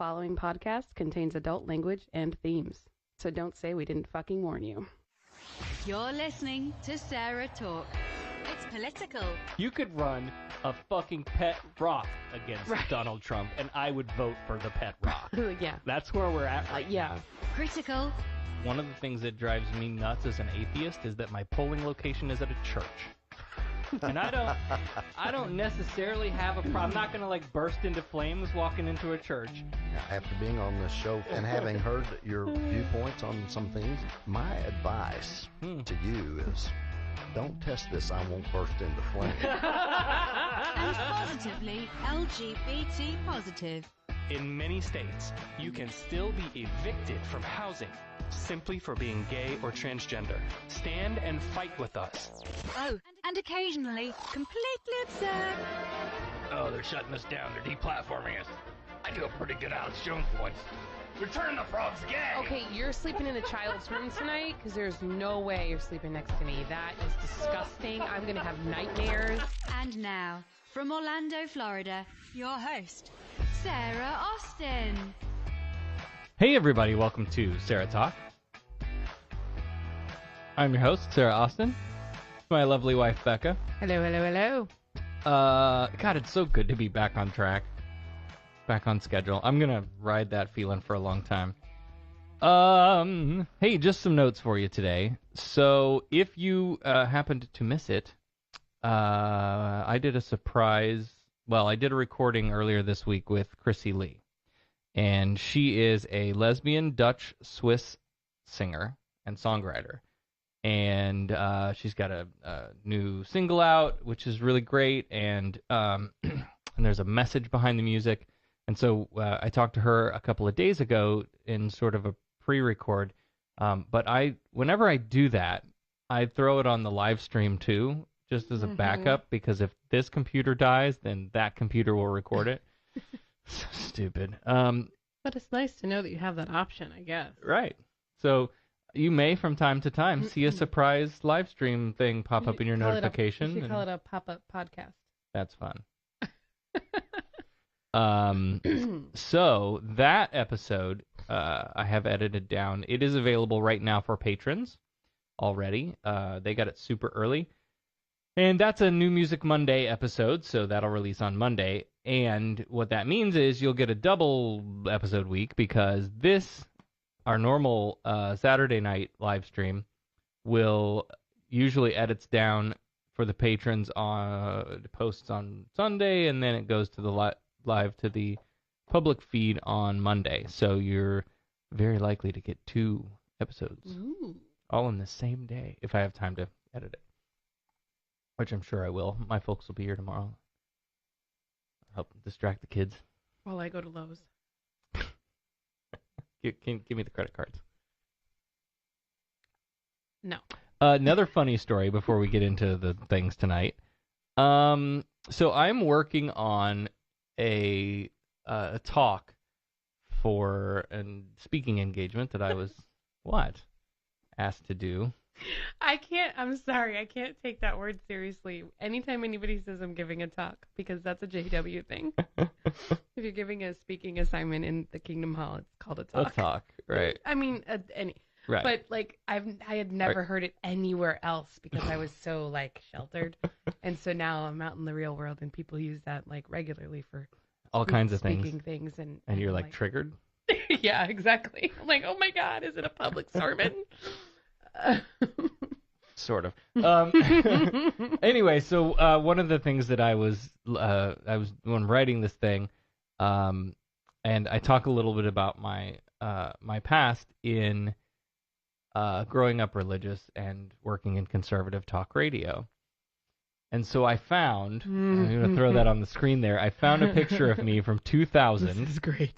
following podcast contains adult language and themes, so don't say we didn't fucking warn you. You're listening to SarahTalk. It's political. You could run a fucking pet rock against Donald Trump, and I would vote for the pet rock. Yeah. That's where we're at right yeah. now. Critical. One of the things that drives me nuts as an atheist is that my polling location is at a church. And I don't necessarily have a problem. I'm not going to like burst into flames walking into a church. After being on this show and having heard your viewpoints on some things, my advice to you is don't test this. I won't burst into flames. And positively LGBT positive. In many states, you can still be evicted from housing simply for being gay or transgender. Stand and fight with us. Oh, and occasionally completely absurd. Oh, they're shutting us down. They're deplatforming us. I do a pretty good Alex Jones voice. Return the frogs gay! Okay, you're sleeping in a child's room tonight, because there's no way you're sleeping next to me. That is disgusting. I'm going to have nightmares. And now, from Orlando, Florida, your host, Sarah Austin. Hey everybody, welcome to SarahTalk. I'm your host, Sarah Austin. My lovely wife, Becca. Hello, hello, hello. God, it's so good to be back on track. Back on schedule. I'm gonna ride that feeling for a long time. Hey, just some notes for you today. So, if you happened to miss it, I did a surprise. Well, I did a recording earlier this week with Chrissy Lee, and she is a lesbian Dutch-Swiss singer and songwriter, and she's got a new single out, which is really great, and there's a message behind the music. And so I talked to her a couple of days ago in sort of a pre-record, but whenever I do that, I throw it on the live stream too, just as a backup, because if this computer dies, then that computer will record it. So stupid. But it's nice to know that you have that option, I guess. Right. So you may, from time to time, see a surprise live stream thing pop up in your notification. You should call it a pop-up podcast. That's fun. So that episode, I have edited down. It is available right now for patrons already. They got it super early. And that's a New Music Monday episode, so that'll release on Monday. And what that means is you'll get a double episode week, because this, our normal Saturday night live stream, will usually edits down for the patrons on posts on Sunday, and then it goes to the live to the public feed on Monday. So you're very likely to get 2 episodes all in the same day if I have time to edit it, which I'm sure I will. My folks will be here tomorrow. Help distract the kids while I go to Lowe's. Give me the credit cards. No. Another funny story before we get into the things tonight. So I'm working on a talk for a speaking engagement that I was asked to do. I'm sorry, I can't take that word seriously. Anytime anybody says I'm giving a talk, because that's a JW thing. If you're giving a speaking assignment in the Kingdom Hall, it's called a talk. A talk, right. I mean, right. But like, I had never heard it anywhere else, because I was so like sheltered. And so now I'm out in the real world, and people use that like regularly for all kinds of speaking things. And you're like triggered? Yeah, exactly. I'm like, oh my God, is it a public sermon? Sort of. Anyway, so one of the things that I was when writing this thing, and I talk a little bit about my past in growing up religious and working in conservative talk radio. And so I found, I'm going to throw that on the screen there, I found a picture of me from 2000. This is great.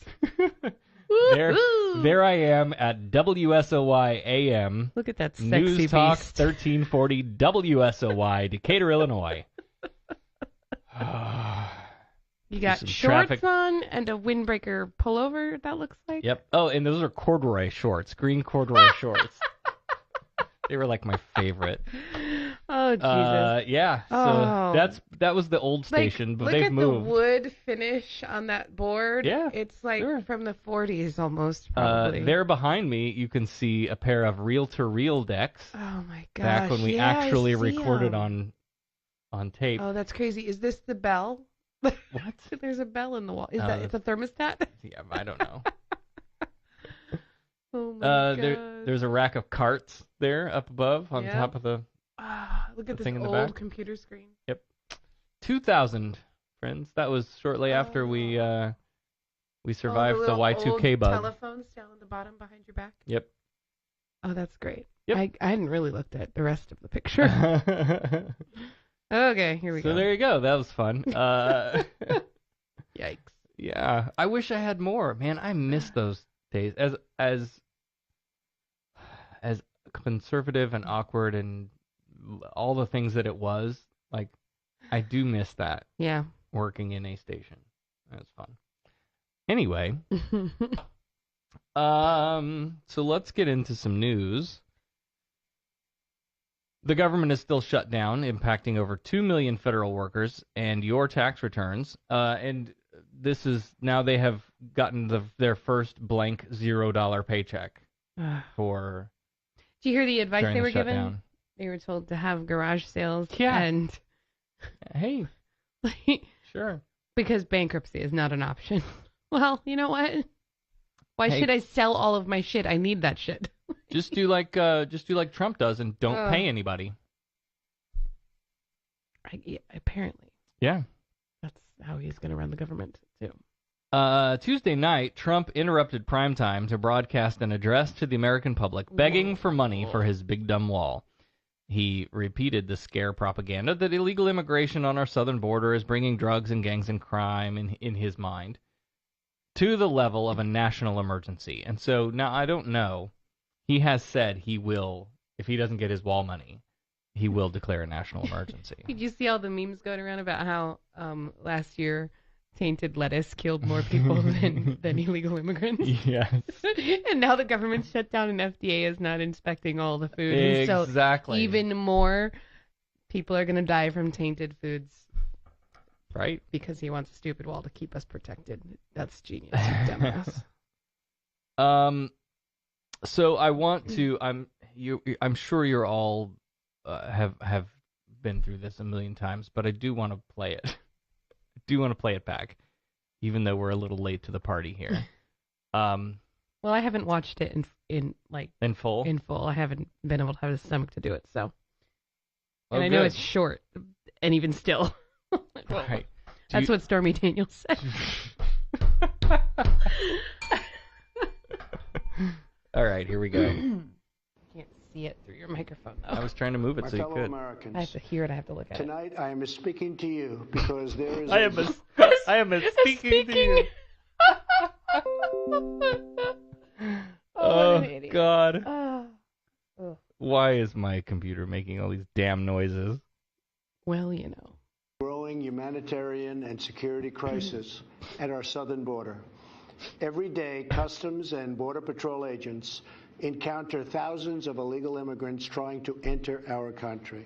There I am at WSOY-AM. Look at that sexy News Talk beast. 1340 WSOY, Decatur, Illinois. You got shorts on and a windbreaker pullover, that looks like? Yep. Oh, and those are corduroy shorts, green corduroy shorts. They were like my favorite. Oh, Jesus. Yeah. So Oh. that was the old station, but they've moved. Look at the wood finish on that board. Yeah, It's like sure. from the 40s almost, probably. There behind me, you can see a pair of reel-to-reel decks. Oh, my gosh. Back when we Yeah, actually I see recorded 'em. on tape. Oh, that's crazy. Is this the bell? What? There's a bell in the wall. Is No, that it's a thermostat? Yeah, I don't know. Oh, my God. There's a rack of carts there up above on Yep. top of the Look at the this thing in the old back. computer screen. 2000, friends. That was shortly after we survived the little Y2K old bug. telephones down at the bottom behind your back. Yep. Oh, that's great. Yep. I hadn't really looked at the rest of the picture. Okay, here we go. So there you go. That was fun. Yikes. Yeah, I wish I had more. Man, I miss those days. As conservative and awkward and all the things that it was, like, I do miss that, Yeah. working in a station. That was fun. Anyway, so let's get into some news. The government is still shut down, impacting over 2 million federal workers and your tax returns. And this is now they have gotten their first blank $0 paycheck for. Did you hear the advice during they the were given? shutdown. They were told to have garage sales. Yeah. And Hey, sure. because bankruptcy is not an option. Well, you know what? Why Hey. should I sell all of my shit? I need that shit. Just do like Trump does and don't pay anybody. Yeah, apparently. Yeah. That's how he's going to run the government, too. Tuesday night, Trump interrupted primetime to broadcast an address to the American public begging for money for his big dumb wall. He repeated the scare propaganda that illegal immigration on our southern border is bringing drugs and gangs and crime, in his mind, to the level of a national emergency. And so now I don't know. He has said he will, if he doesn't get his wall money, he will declare a national emergency. Did you see all the memes going around about how last year tainted lettuce killed more people than illegal immigrants? Yes. And now the government shut down and FDA is not inspecting all the food. And Exactly. so even more people are going to die from tainted foods. Right? Because he wants a stupid wall to keep us protected. That's genius, you dumbass. So I want to. I'm sure you're all have been through this a million times, but I do want to play it. I do want to play it back, even though we're a little late to the party here. Well, I haven't watched it in full. In full, I haven't been able to have the stomach to do it. So, Oh, and I know good. it's short, and even still, Right. That's what Stormy Daniels said. All right, here we go. Can't see it through your microphone, though. I was trying to move it My so you fellow could. Americans, I have to hear it. I have to look at tonight I am speaking to you because there is I am speaking to you. what an idiot. God. Oh. Why is my computer making all these damn noises? Well, you know. growing humanitarian and security crisis at our southern border. Every day, Customs and Border Patrol agents encounter thousands of illegal immigrants trying to enter our country.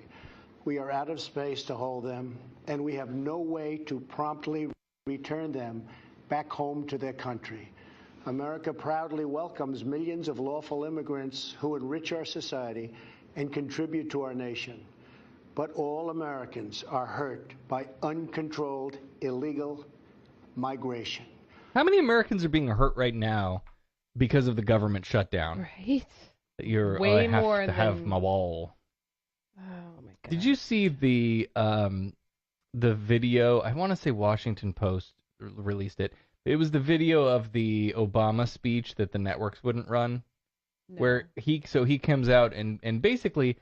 We are out of space to hold them, and we have no way to promptly return them back home to their country. America proudly welcomes millions of lawful immigrants who enrich our society and contribute to our nation. But all Americans are hurt by uncontrolled illegal migration. How many Americans are being hurt right now because of the government shutdown? Right? I have more to have than- my wall. Oh, my God. Did you see the video? I want to say Washington Post released it. It was the video of the Obama speech that the networks wouldn't run, where he comes out and basically,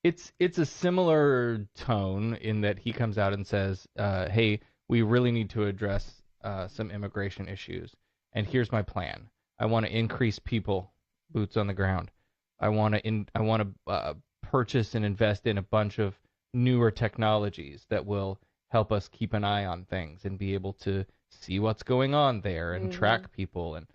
it's a similar tone in that he comes out and says, "Hey, we really need to address some immigration issues, and here's my plan. I want to increase people, boots on the ground. I want to purchase and invest in a bunch of newer technologies that will help us keep an eye on things and be able to see what's going on there and track people and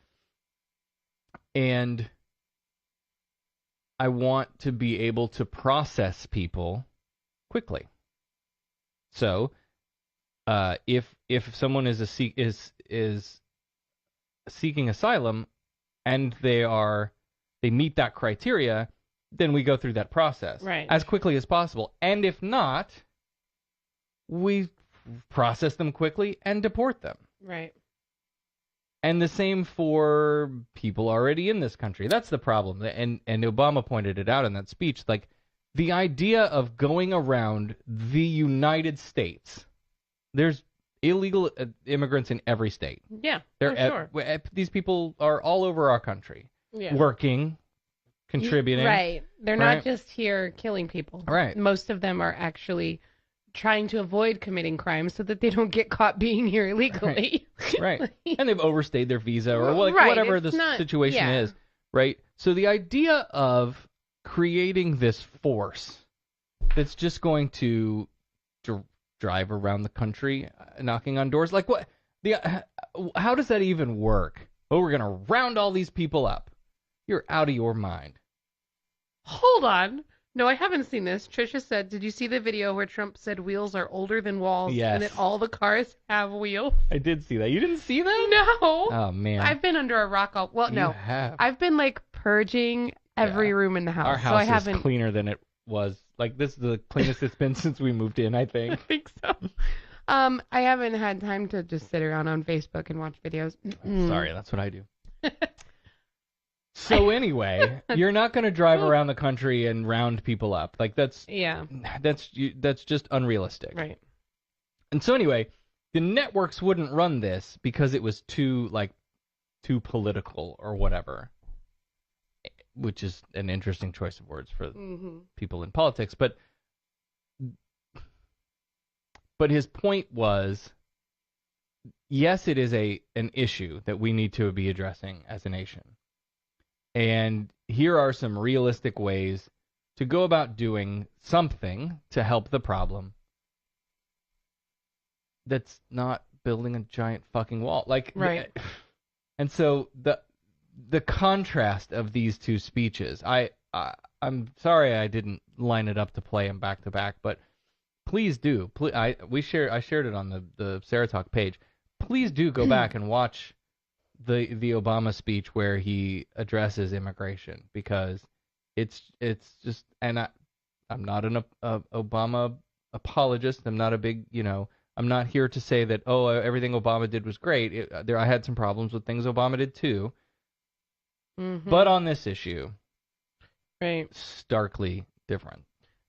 I want to be able to process people quickly. So, if someone is seeking asylum and they meet that criteria, then we go through that process as quickly as possible. And if not, we process them quickly and deport them. Right. And the same for people already in this country. That's the problem. And Obama pointed it out in that speech. Like, the idea of going around the United States, there's illegal immigrants in every state. Yeah, sure. These people are all over our country, working, contributing. Right. They're not just here killing people. Right. Most of them are actually trying to avoid committing crimes so that they don't get caught being here illegally. Right. And they've overstayed their visa or whatever the situation is. Right. So the idea of creating this force that's just going to drive around the country knocking on doors, like what? How does that even work? Oh, we're going to round all these people up. You're out of your mind. Hold on. No, I haven't seen this. Trisha said, did you see the video where Trump said wheels are older than walls and that all the cars have wheels? I did see that. You didn't see that? No. Oh, man. I've been under a rock all... Well, no. Have. I've been, like, purging every room in the house. Our house so is cleaner than it was. Like, this is the cleanest it's been since we moved in, I think. I think so. I haven't had time to just sit around on Facebook and watch videos. Sorry, that's what I do. So anyway, you're not going to drive around the country and round people up. Like, that's just unrealistic. Right. And so anyway, the networks wouldn't run this because it was too political or whatever, which is an interesting choice of words for people in politics. But his point was, yes, it is an issue that we need to be addressing as a nation. And here are some realistic ways to go about doing something to help the problem that's not building a giant fucking wall. Like, right. And so the contrast of these two speeches, I'm sorry I didn't line it up to play them back to back, but please do. I shared it on the SarahTalk page. Please do go back and watch the Obama speech where he addresses immigration, because it's just, and I'm not an Obama apologist. I'm not a big, I'm not here to say that, everything Obama did was great. I had some problems with things Obama did too. Mm-hmm. But on this issue, right, starkly different.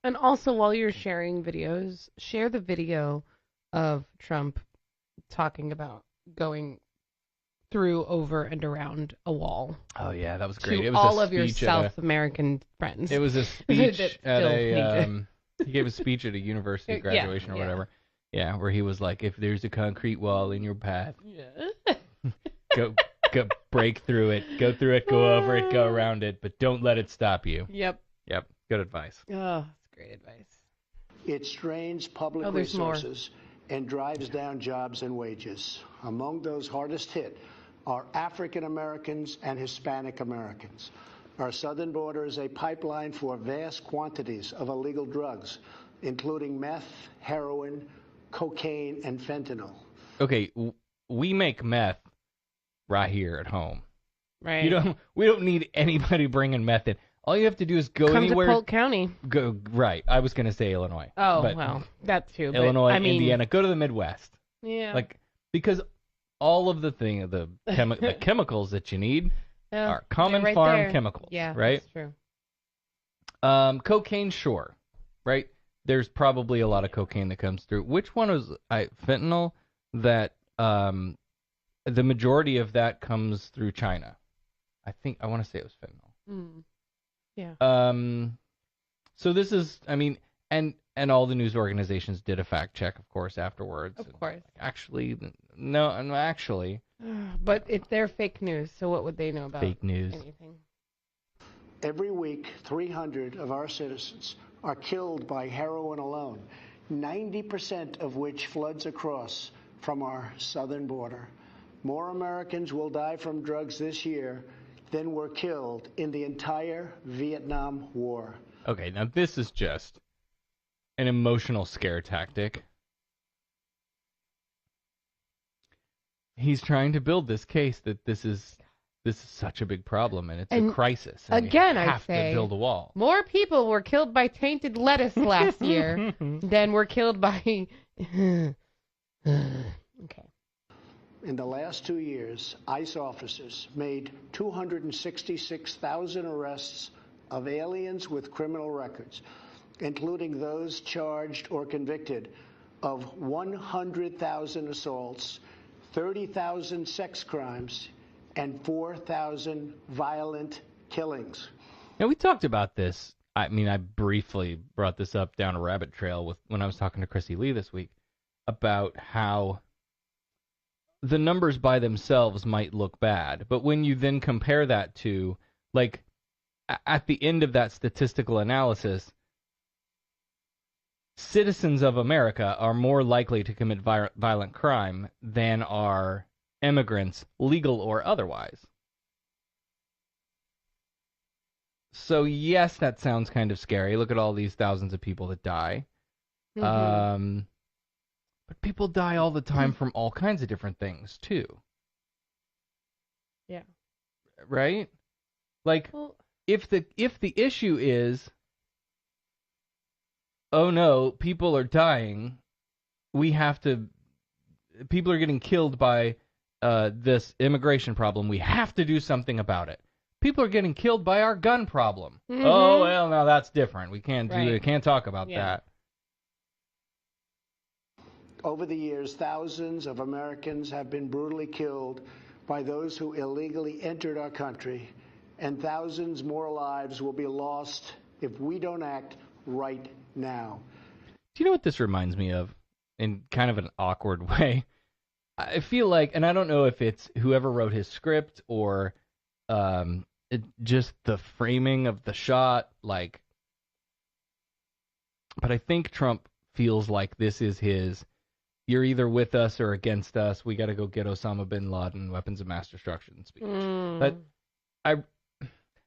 And also, while you're sharing videos, share the video of Trump talking about going through, over, and around a wall. Oh yeah, that was great. It was all of your South American friends. It was a speech at he gave a speech at a university graduation or whatever. Yeah, where he was like, if there's a concrete wall in your path, go break through it, go through it, go over it, go around it, but don't let it stop you. Yep. Good advice. Oh, that's great advice. It strains public resources and drives down jobs and wages. Among those hardest hit are African Americans and Hispanic Americans. Our southern border is a pipeline for vast quantities of illegal drugs, including meth, heroin, cocaine, and fentanyl. Okay, we make meth right here at home. Right. We don't need anybody bringing meth in. All you have to do is go anywhere. Come to Polk County. Go right. I was going to say Illinois. Oh, well, that too. Illinois, Indiana. Go to the Midwest. Yeah. Because all of the the chemicals that you need are common farm chemicals. Yeah, right. That's true. Cocaine, sure. Right. There's probably a lot of cocaine that comes through. Which one was fentanyl? That the majority of that comes through China. I want to say it was fentanyl. Mm. Yeah. So this is, and all the news organizations did a fact check, of course, afterwards. Of course. Actually, no, actually. But if they're fake news, so what would they know about fake news? Anything? Every week, 300 of our citizens are killed by heroin alone, 90% of which floods across from our southern border. More Americans will die from drugs this year than were killed in the entire Vietnam War. Okay, now this is just an emotional scare tactic. He's trying to build this case that this is such a big problem and it's a crisis. And again, we have I say, to build a wall. More people were killed by tainted lettuce last year than were killed by... Okay. In the last 2 years, ICE officers made 266,000 arrests of aliens with criminal records, including those charged or convicted of 100,000 assaults, 30,000 sex crimes, and 4,000 violent killings. Now, we talked about this. I mean, I briefly brought this up down a rabbit trail when I was talking to Chrissy Lee this week about how the numbers by themselves might look bad, but when you then compare that to, like, at the end of that statistical analysis, citizens of America are more likely to commit violent crime than are immigrants, legal or otherwise. So yes, that sounds kind of scary. Look at all these thousands of people that die. Mm-hmm. But people die all the time from all kinds of different things, too. Yeah. Right? Like, if the issue is, oh no, people are dying, people are getting killed by this immigration problem, we have to do something about it. People are getting killed by our gun problem. Mm-hmm. Oh, well, now that's different. We can't talk about that. Over the years, thousands of Americans have been brutally killed by those who illegally entered our country, and thousands more lives will be lost if we don't act right now. Do you know what this reminds me of in kind of an awkward way? I feel like, and I don't know if it's whoever wrote his script or just the framing of the shot, like, but I think Trump feels like this is his, you're either with us or against us. We got to go get Osama bin Laden, weapons of mass destruction speech. But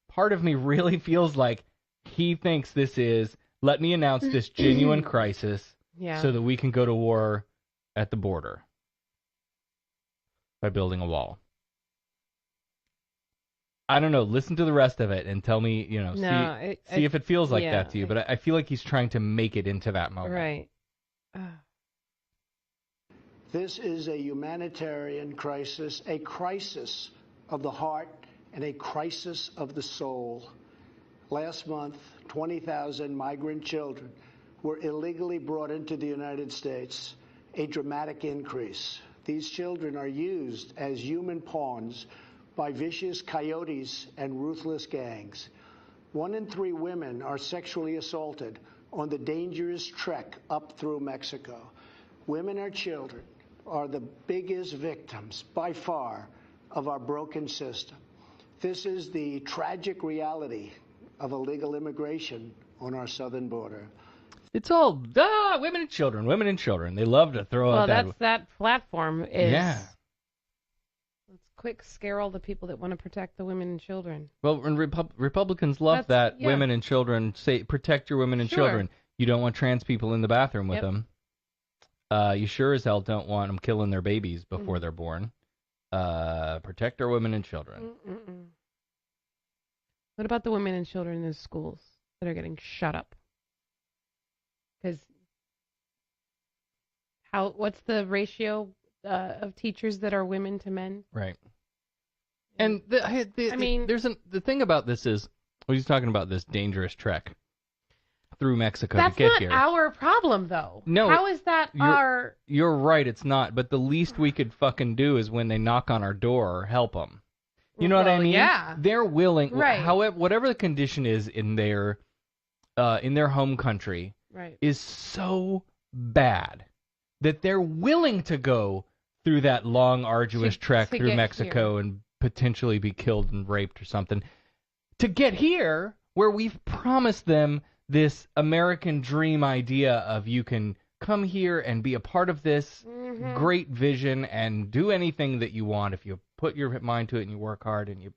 part of me really feels like he thinks this is, let me announce this genuine crisis so that we can go to war at the border by building a wall. I don't know. Listen to the rest of it and tell me, see if it feels like that to you. But I feel like he's trying to make it into that moment. Right. This is a humanitarian crisis, a crisis of the heart and a crisis of the soul. Last month, 20,000 migrant children were illegally brought into the United States, a dramatic increase. These children are used as human pawns by vicious coyotes and ruthless gangs. 1 in 3 women are sexually assaulted on the dangerous trek up through Mexico. Women or children are the biggest victims, by far, of our broken system. This is the tragic reality of illegal immigration on our southern border. It's all women and children, women and children. They love to throw out that. Well, that platform is. Yeah. Let's quick scare all the people that want to protect the women and children. Well, and Republicans love that women and children say protect your women and children. You don't want trans people in the bathroom with them. You sure as hell don't want them killing their babies before they're born. Protect our women and children. What about the women and children in schools that are getting shut up? Because what's the ratio of teachers that are women to men? Right. And the thing about this is, he's talking about this dangerous trek through Mexico to get here. That's not our problem, though. No. How is that our... You're right, it's not. But the least we could fucking do is when they knock on our door, help them. You know what I mean? Yeah. They're willing, right. However, whatever the condition is in their home country, right, is so bad that they're willing to go through that long, arduous trek through Mexico and potentially be killed and raped or something to get here, where we've promised them this American dream idea of you can come here and be a part of this great vision and do anything that you want if you put your mind to it and you work hard and you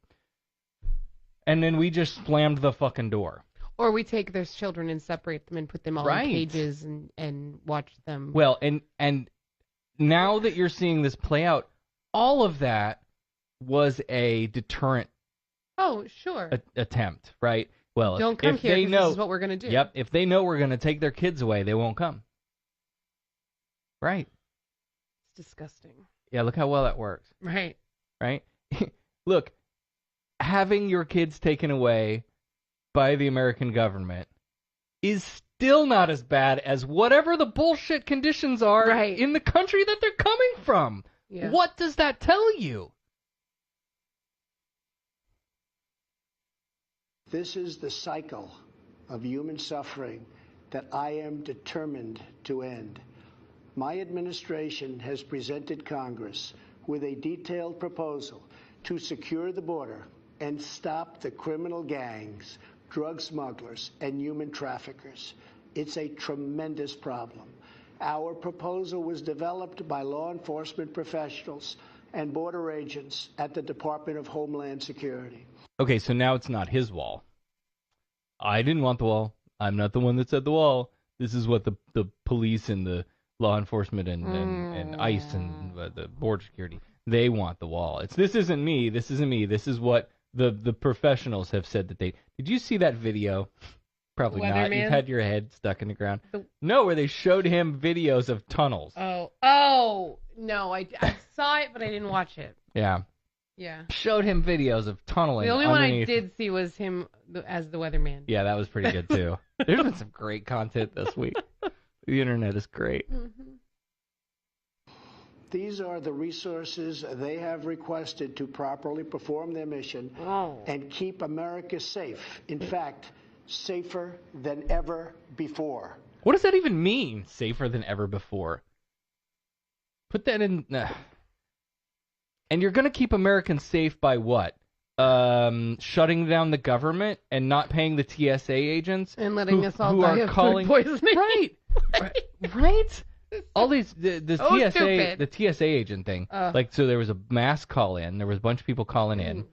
and then we just slammed the fucking door. Or we take their children and separate them and put them all Right. in cages and watch them. Well, and now that you're seeing this play out, all of that was a deterrent Oh, sure. attempt, right? Well, Don't come if here they 'cause know, this is what we're going to do. Yep, if they know we're going to take their kids away, they won't come. Right. It's disgusting. Yeah, look how well that works. Right. Right? Look, having your kids taken away by the American government is still not as bad as whatever the bullshit conditions are Right. in the country that they're coming from. Yeah. What does that tell you? This is the cycle of human suffering that I am determined to end. My administration has presented Congress with a detailed proposal to secure the border and stop the criminal gangs, drug smugglers, and human traffickers. It's a tremendous problem. Our proposal was developed by law enforcement professionals and border agents at the Department of Homeland Security. Okay, so now it's not his wall. I didn't want the wall. I'm not the one that said the wall. This is what the police and the law enforcement and ICE and the border security, they want the wall. This isn't me. This isn't me. This is what the professionals have said that they... Did you see that video? Probably not. Weatherman? You've had your head stuck in the ground. No, where they showed him videos of tunnels. Oh, no, I saw it, but I didn't watch it. Yeah. Yeah. Showed him videos of tunneling. The only one I underneath. did see was him as the weatherman. Yeah, that was pretty good too. There's been some great content this week. The internet is great. Mm-hmm. These are the resources they have requested to properly perform their mission and keep America safe. In fact, safer than ever before. What does that even mean? Safer than ever before. Put that in. And you're going to keep Americans safe by what? Shutting down the government and not paying the TSA agents And letting us all who die are of calling food poisoning. Right. Right. All these the So TSA stupid. the TSA agent thing. Like, so there was a mass call in. There was a bunch of people calling in.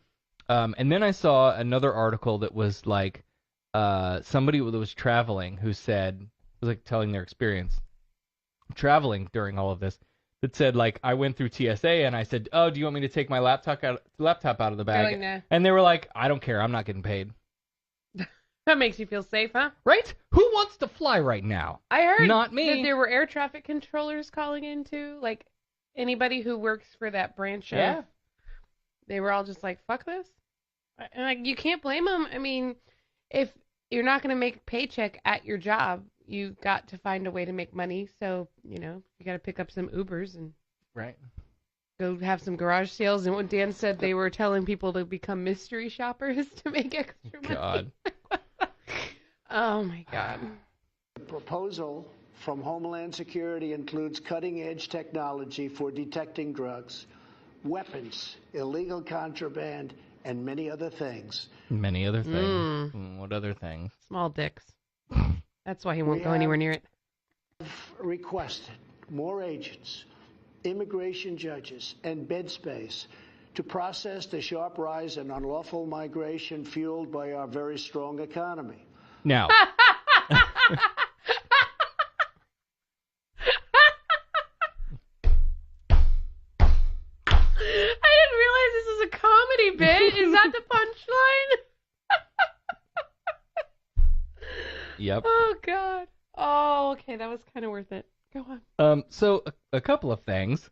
And then I saw another article that was like somebody that was traveling who said, was like telling their experience traveling during all of this, that said, like, I went through TSA and I said, oh, do you want me to take my laptop out of the bag? Like, nah. And they were like, I don't care. I'm not getting paid. That makes you feel safe, huh? Right? Who wants to fly right now? I heard Not me. that there were air traffic controllers calling in too. Like, anybody who works for that branch of... Yeah. They were all just like, fuck this. And, like, you can't blame them. I mean, if you're not going to make a paycheck at your job, you've got to find a way to make money. So, you know, you got to pick up some Ubers and Right. go have some garage sales. And what Dan said, they were telling people to become mystery shoppers to make extra money. God. Oh, my God. The proposal from Homeland Security includes cutting-edge technology for detecting drugs, weapons, illegal contraband, and many other things. Many other things. What other things? Small dicks. That's why he won't We go have- anywhere near it. Requested more agents, immigration judges, and bed space to process the sharp rise in unlawful migration fueled by our very strong economy. Now, I didn't realize this was a comedy bit. Is that the punchline? yep. Oh, God. Oh, okay. That was kind of worth it. Go on. So a couple of things.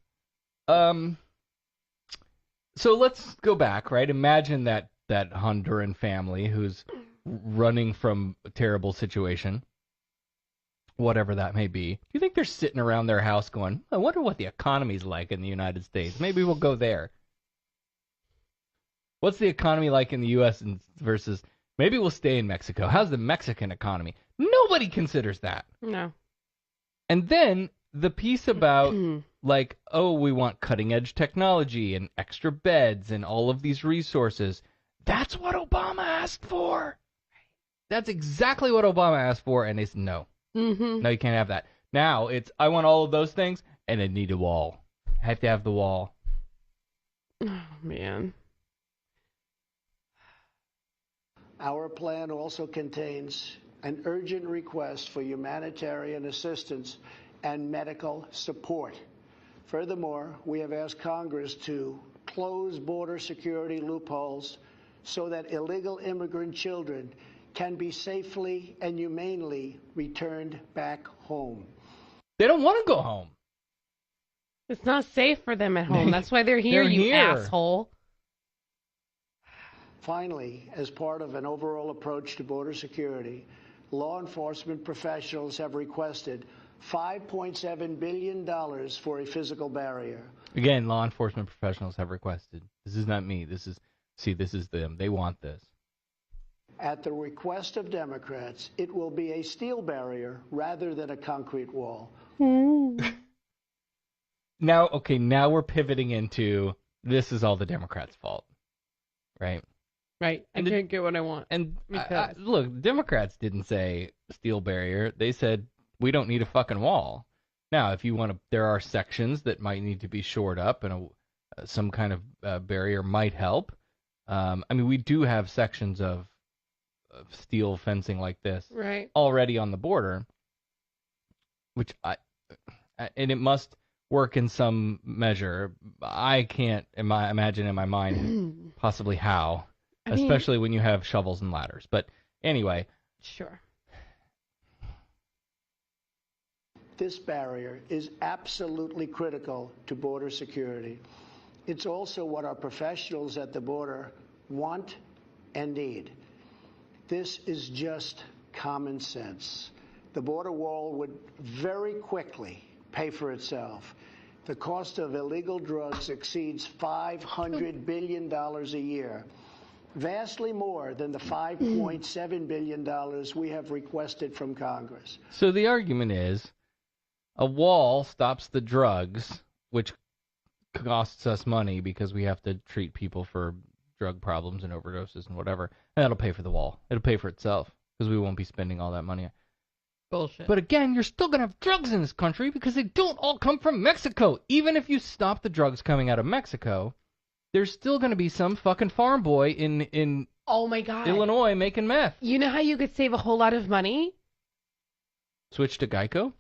So let's go back, right? Imagine that Honduran family who's running from a terrible situation, whatever that may be. Do you think they're sitting around their house going, I wonder what the economy's like in the United States? Maybe we'll go there. What's the economy like in the U.S. versus maybe we'll stay in Mexico? How's the Mexican economy? Nobody considers that. No. And then the piece about, like, oh, we want cutting-edge technology and extra beds and all of these resources. That's what Obama asked for. That's exactly what Obama asked for, and they said no. Mm-hmm. No, you can't have that. Now it's, I want all of those things, and I need a wall. I have to have the wall. Oh, man. Our plan also contains an urgent request for humanitarian assistance and medical support. Furthermore, we have asked Congress to close border security loopholes so that illegal immigrant children can be safely and humanely returned back home. They don't want to go home. It's not safe for them at home. That's why they're here, you asshole. Finally, as part of an overall approach to border security, law enforcement professionals have requested $5.7 billion for a physical barrier. Again, law enforcement professionals have requested. This is not me. This is them. They want this. At the request of Democrats, it will be a steel barrier rather than a concrete wall. Now we're pivoting into this is all the Democrats' fault, right? Right. I can't get what I want. And look, Democrats didn't say steel barrier. They said we don't need a fucking wall. Now, if you want to, there are sections that might need to be shored up, and some kind of barrier might help. I mean, we do have sections of steel fencing like this already on the border, which and it must work in some measure. I can't imagine in my mind possibly how, especially when you have shovels and ladders. But anyway. Sure. This barrier is absolutely critical to border security. It's also what our professionals at the border want and need. This is just common sense. The border wall would very quickly pay for itself. The cost of illegal drugs exceeds $500 billion a year, vastly more than the $5.7 billion we have requested from Congress. So the argument is a wall stops the drugs, which costs us money because we have to treat people for drug problems and overdoses and whatever, and that'll pay for the wall. It'll pay for itself because we won't be spending all that money. Bullshit. But again, you're still going to have drugs in this country because they don't all come from Mexico. Even if you stop the drugs coming out of Mexico, there's still going to be some fucking farm boy in oh my God, Illinois making meth. You know how you could save a whole lot of money? Switch to Geico?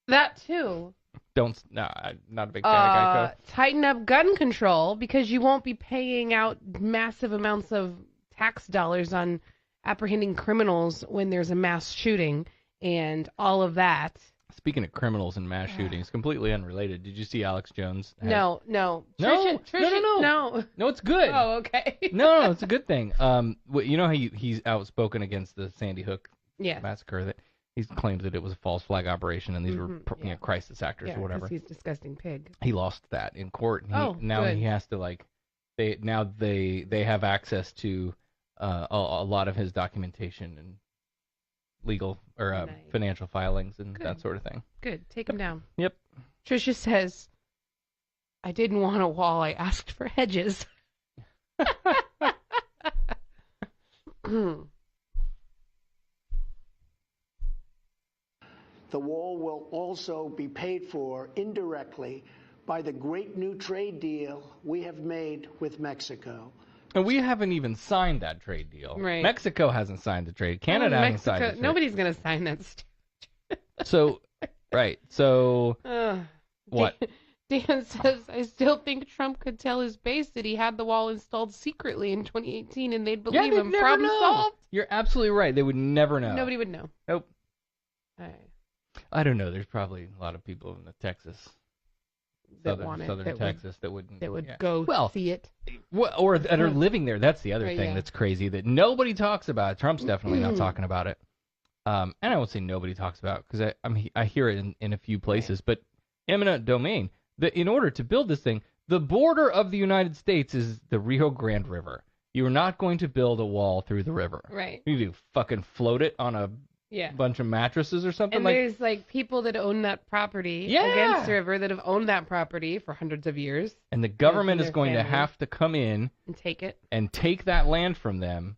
That too. I'm not a big fan of Geico. Tighten up gun control because you won't be paying out massive amounts of tax dollars on apprehending criminals when there's a mass shooting and all of that. Speaking of criminals and mass shootings, completely unrelated. Did you see Alex Jones? No. Trisha, no. No, it's good. Oh, okay. No, it's a good thing. You know how he's outspoken against the Sandy Hook massacre, that he claims that it was a false flag operation and these were crisis actors or whatever. He's a disgusting pig. He lost that in court. And now he has to they have access to a lot of his documentation and legal or financial filings and that sort of thing. Good. Take him down. Yep. Trisha says, I didn't want a wall. I asked for hedges. The wall will also be paid for indirectly by the great new trade deal we have made with Mexico. And we haven't even signed that trade deal. Right. Mexico hasn't signed the trade. Canada hasn't signed the trade. Nobody's going to sign that. So, what? Dan says, I still think Trump could tell his base that he had the wall installed secretly in 2018 and they'd believe him. Problem solved. You're absolutely right. They would never know. Nobody would know. Nope. All right. I don't know. There's probably a lot of people in the southern Texas that would go see it. Or that are living there. That's the other thing that's crazy that nobody talks about. Trump's definitely not talking about it. And I won't say nobody talks about it because I hear it in a few places. Right. But eminent domain, in order to build this thing, the border of the United States is the Rio Grande River. You are not going to build a wall through the river. Right. You do fucking float it on a bunch of mattresses or something. And there's people that own that property against the river that have owned that property for hundreds of years. And the government is going to have to come in and take it and take that land from them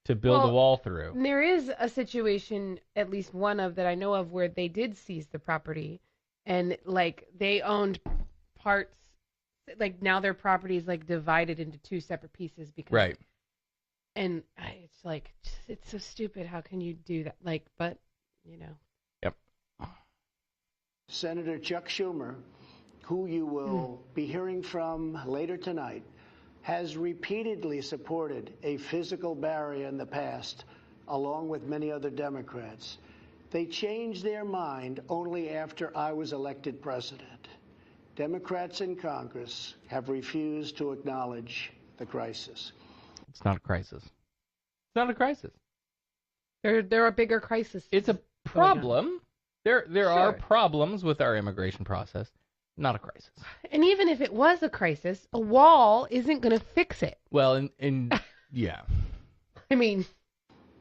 to build a wall through. There is a situation, at least one of that I know of, where they did seize the property and they owned parts. Now their property is divided into two separate pieces because And it's like, it's so stupid. How can you do that? Like, but, you know. Yep. Senator Chuck Schumer, who you will be hearing from later tonight, has repeatedly supported a physical barrier in the past, along with many other Democrats. They changed their mind only after I was elected president. Democrats in Congress have refused to acknowledge the crisis. It's not a crisis. It's not a crisis. There are bigger crises. It's a problem. There are problems with our immigration process. Not a crisis. And even if it was a crisis, a wall isn't going to fix it. Well, yeah. I mean.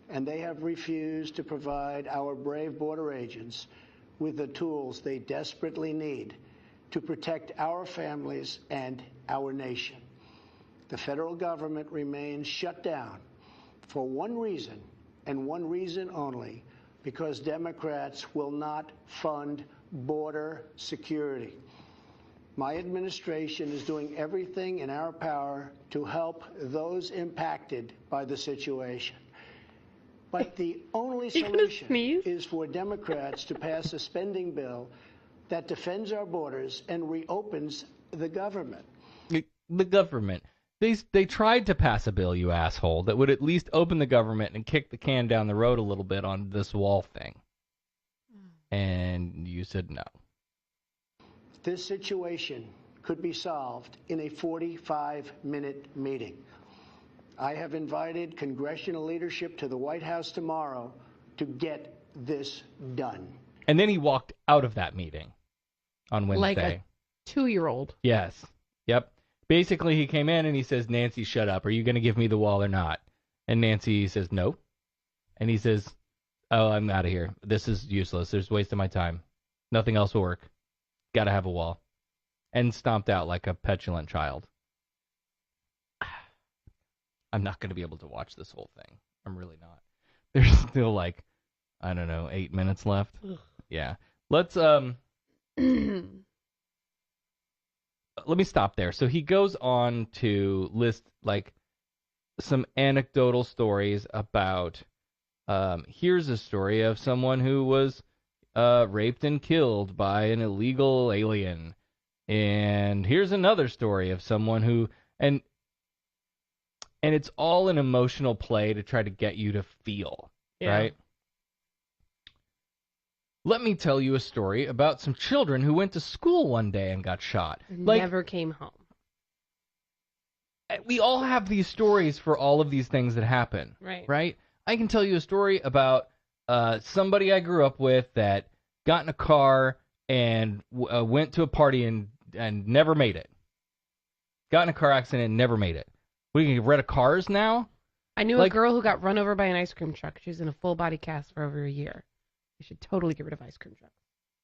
And they have refused to provide our brave border agents with the tools they desperately need to protect our families and our nation. The federal government remains shut down for one reason, and one reason only, because Democrats will not fund border security. My administration is doing everything in our power to help those impacted by the situation. But the only solution is for Democrats to pass a spending bill that defends our borders and reopens the government. The government. They tried to pass a bill, you asshole, that would at least open the government and kick the can down the road a little bit on this wall thing. And you said no. This situation could be solved in a 45-minute meeting. I have invited congressional leadership to the White House tomorrow to get this done. And then he walked out of that meeting on Wednesday. Like a 2-year-old. Yes. Yep. Basically, he came in and he says, Nancy, shut up. Are you going to give me the wall or not? And Nancy says, no. And he says, oh, I'm out of here. This is useless. There's a waste of my time. Nothing else will work. Got to have a wall. And stomped out like a petulant child. I'm not going to be able to watch this whole thing. I'm really not. There's still like, I don't know, 8 minutes left. Ugh. Yeah. Let's let me stop there. So he goes on to list like some anecdotal stories about here's a story of someone who was raped and killed by an illegal alien. And here's another story of someone who and it's all an emotional play to try to get you to feel, right? Let me tell you a story about some children who went to school one day and got shot. Never came home. We all have these stories for all of these things that happen. Right? I can tell you a story about somebody I grew up with that got in a car and went to a party and never made it. Got in a car accident and never made it. We can get rid of cars now? I knew a girl who got run over by an ice cream truck. She was in a full body cast for over a year. We should totally get rid of ice cream trucks.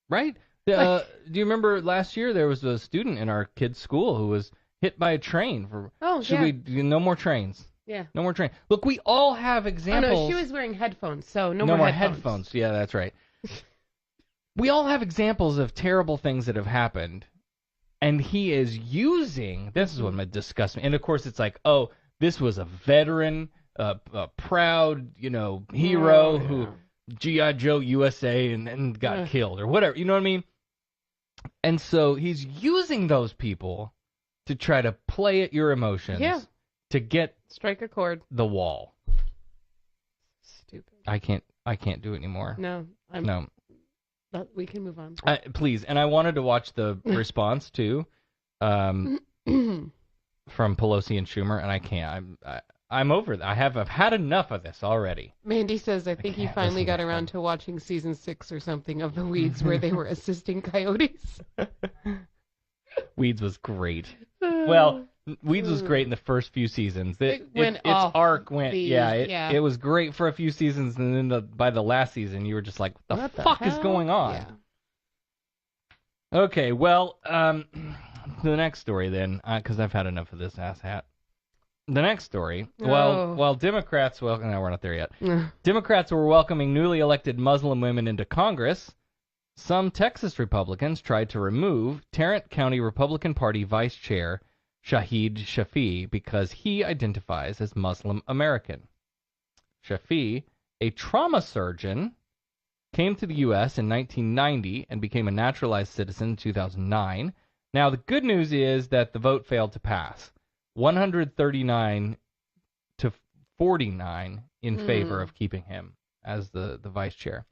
Right? Do you remember last year there was a student in our kid's school who was hit by a train? No more trains. Yeah. No more trains. Look, we all have examples. Oh, no, she was wearing headphones, so no more headphones. Yeah, that's right. We all have examples of terrible things that have happened, and he is using, this is what disgusts me, and of course it's like, oh, this was a veteran, a proud, hero who... G.I. Joe USA and got killed or whatever. You know what I mean? And so he's using those people to try to play at your emotions to strike a chord. The wall. Stupid. I can't do it anymore. No. No. But we can move on. Please. And I wanted to watch the response too from Pelosi and Schumer, and I can't. I'm over that. I've had enough of this already. Mandy says, I think he finally got around to watching season 6 or something of The Weeds where they were assisting coyotes. Weeds was great. Well, Weeds was great in the first few seasons. Its arc went, it was great for a few seasons, and then by the last season, you were just like, what the fuck is going on? Yeah. Okay, well, the next story then, because I've had enough of this asshat. The next story, while Democrats, no, we're not there yet. Democrats were welcoming newly elected Muslim women into Congress. Some Texas Republicans tried to remove Tarrant County Republican Party Vice Chair Shahid Shafi because he identifies as Muslim American. Shafi, a trauma surgeon, came to the U.S. in 1990 and became a naturalized citizen in 2009. Now, the good news is that the vote failed to pass. 139 to 49 in favor of keeping him as the vice chair.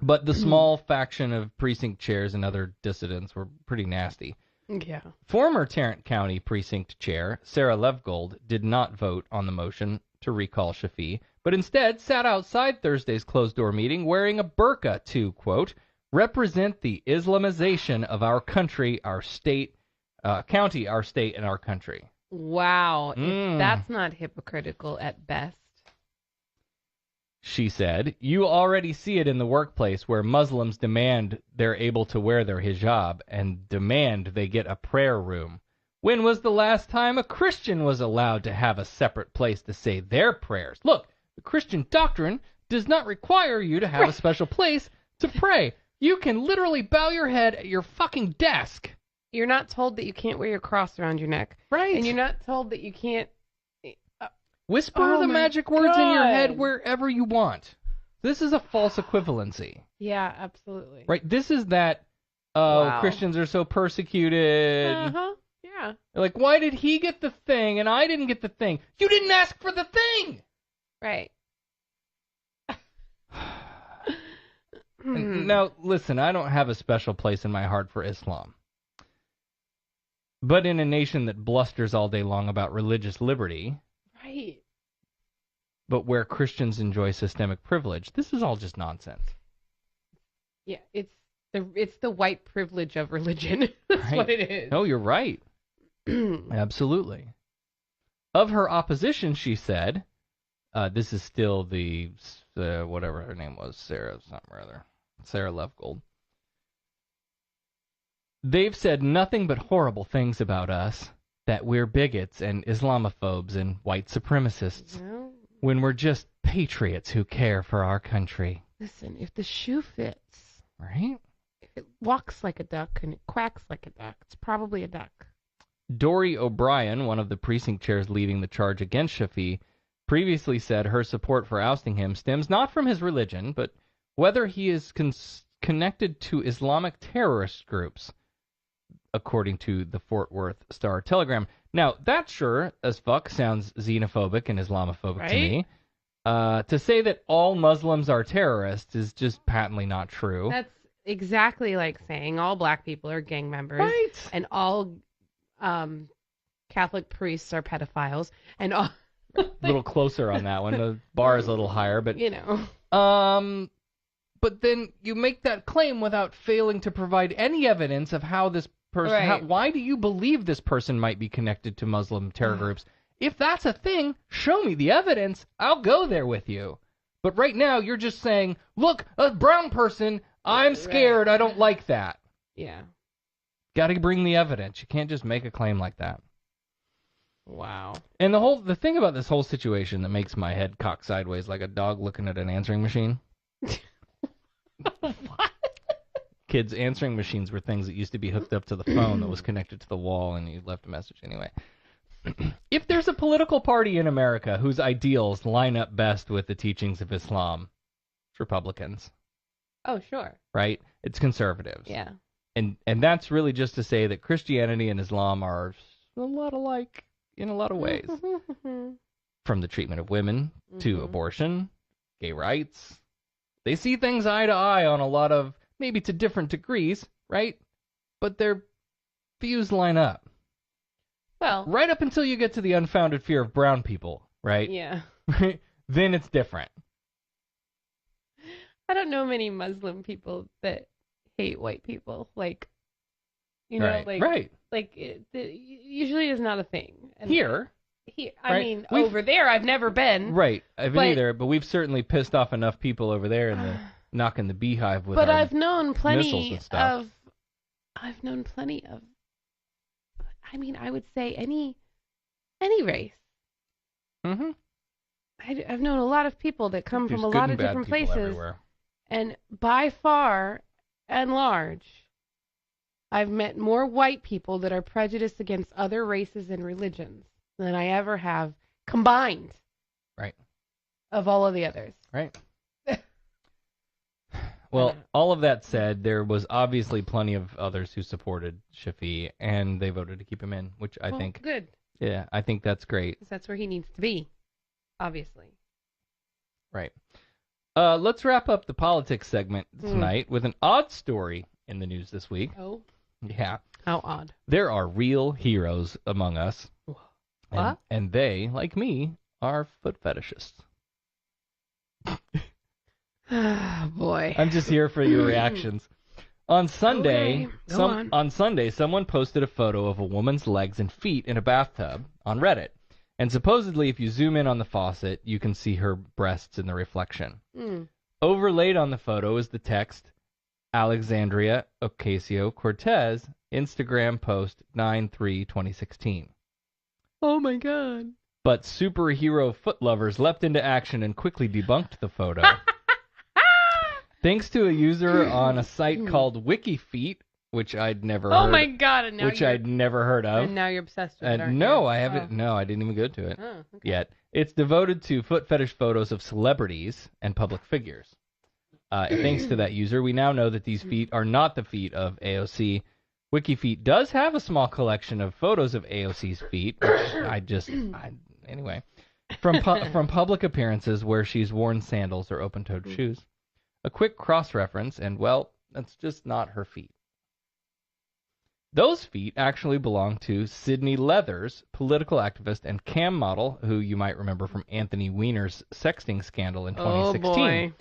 But the small faction of precinct chairs and other dissidents were pretty nasty. Yeah. Former Tarrant County precinct chair Sarah Levgold did not vote on the motion to recall Shafi, but instead sat outside Thursday's closed-door meeting wearing a burqa to, quote, represent the Islamization of our country, our state, county, our state, and our country. Wow. If that's not hypocritical at best. She said, you already see it in the workplace where Muslims demand they're able to wear their hijab and demand they get a prayer room. When was the last time a Christian was allowed to have a separate place to say their prayers? Look, the Christian doctrine does not require you to have a special place to pray. You can literally bow your head at your fucking desk. You're not told that you can't wear your cross around your neck. Right. And you're not told that you can't... Whisper the magic words in your head wherever you want. This is a false equivalency. Yeah, absolutely. Right? This is that, Christians are so persecuted. Uh-huh. Yeah. Like, why did he get the thing and I didn't get the thing? You didn't ask for the thing! Right. Now, listen, I don't have a special place in my heart for Islam. But in a nation that blusters all day long about religious liberty... Right. But where Christians enjoy systemic privilege, this is all just nonsense. Yeah, it's the white privilege of religion. That's what it is. No, you're right. Absolutely. Of her opposition, she said, this is still the, whatever her name was, Sarah Levgold. They've said nothing but horrible things about us, that we're bigots and Islamophobes and white supremacists, when we're just patriots who care for our country. Listen, if the shoe fits, right? If it walks like a duck and it quacks like a duck, it's probably a duck. Dory O'Brien, one of the precinct chairs leading the charge against Shafi, previously said her support for ousting him stems not from his religion, but whether he is connected to Islamic terrorist groups, according to the Fort Worth Star-Telegram. Now, that sure as fuck sounds xenophobic and Islamophobic to me. To say that all Muslims are terrorists is just patently not true. That's exactly like saying all black people are gang members. Right. And all Catholic priests are pedophiles. And all... A little closer on that one. The bar is a little higher, but... You know. But then you make that claim without failing to provide any evidence of how this person... Right. Why do you believe this person might be connected to Muslim terror groups? If that's a thing, show me the evidence. I'll go there with you. But right now, you're just saying, look, a brown person, I'm scared, I don't like that. Yeah. Gotta bring the evidence. You can't just make a claim like that. Wow. And the thing about this whole situation that makes my head cock sideways like a dog looking at an answering machine... What? Kids' answering machines were things that used to be hooked up to the phone that was connected to the wall and you left a message anyway. If there's a political party in America whose ideals line up best with the teachings of Islam, it's Republicans. Oh, sure. Right? It's conservatives. Yeah. And that's really just to say that Christianity and Islam are a lot alike in a lot of ways. From the treatment of women to abortion, gay rights. They see things eye to eye on a lot of, maybe to different degrees, right? But their views line up. Well, right up until you get to the unfounded fear of brown people, right? Yeah. Then it's different. I don't know many Muslim people that hate white people. Like, you know, it usually is not a thing. And Here, I mean, over there, I've never been. Right, I've been either, but we've certainly pissed off enough people over there in the knocking the beehive with. But I've known plenty of. I've known plenty of. I mean, I would say any race. Mm-hmm. I've known a lot of people that come from a lot of different places, everywhere. And by far and large, I've met more white people that are prejudiced against other races and religions than I ever have combined. Right. Of all of the others. Right. Well, all of that said, there was obviously plenty of others who supported Shafi, and they voted to keep him in, which I think... Good. Yeah, I think that's great. 'Cause that's where he needs to be, obviously. Right. Let's wrap up the politics segment tonight with an odd story in the news this week. Oh? Yeah. How odd. There are real heroes among us. What? And they, like me, are foot fetishists. Oh, boy. I'm just here for your reactions. On Sunday, on Sunday, someone posted a photo of a woman's legs and feet in a bathtub on Reddit. And supposedly, if you zoom in on the faucet, you can see her breasts in the reflection. Overlaid on the photo is the text, Alexandria Ocasio-Cortez, Instagram post 9/3/2016. Oh, my God. But superhero foot lovers leapt into action and quickly debunked the photo. Thanks to a user on a site called WikiFeet, which I'd never heard. Oh my God! And now I'd never heard of. And now you're obsessed with it. Aren't No, you? I haven't. No, I didn't even go to it Okay. yet. It's devoted to foot fetish photos of celebrities and public figures. Thanks to that user, we now know that these feet are not the feet of AOC. WikiFeet does have a small collection of photos of AOC's feet, which anyway, from public appearances where she's worn sandals or open-toed shoes. A quick cross-reference, and, well, that's just not her feet. Those feet actually belong to Sydney Leathers, political activist and cam model, who you might remember from Anthony Weiner's sexting scandal in 2016. Oh, boy.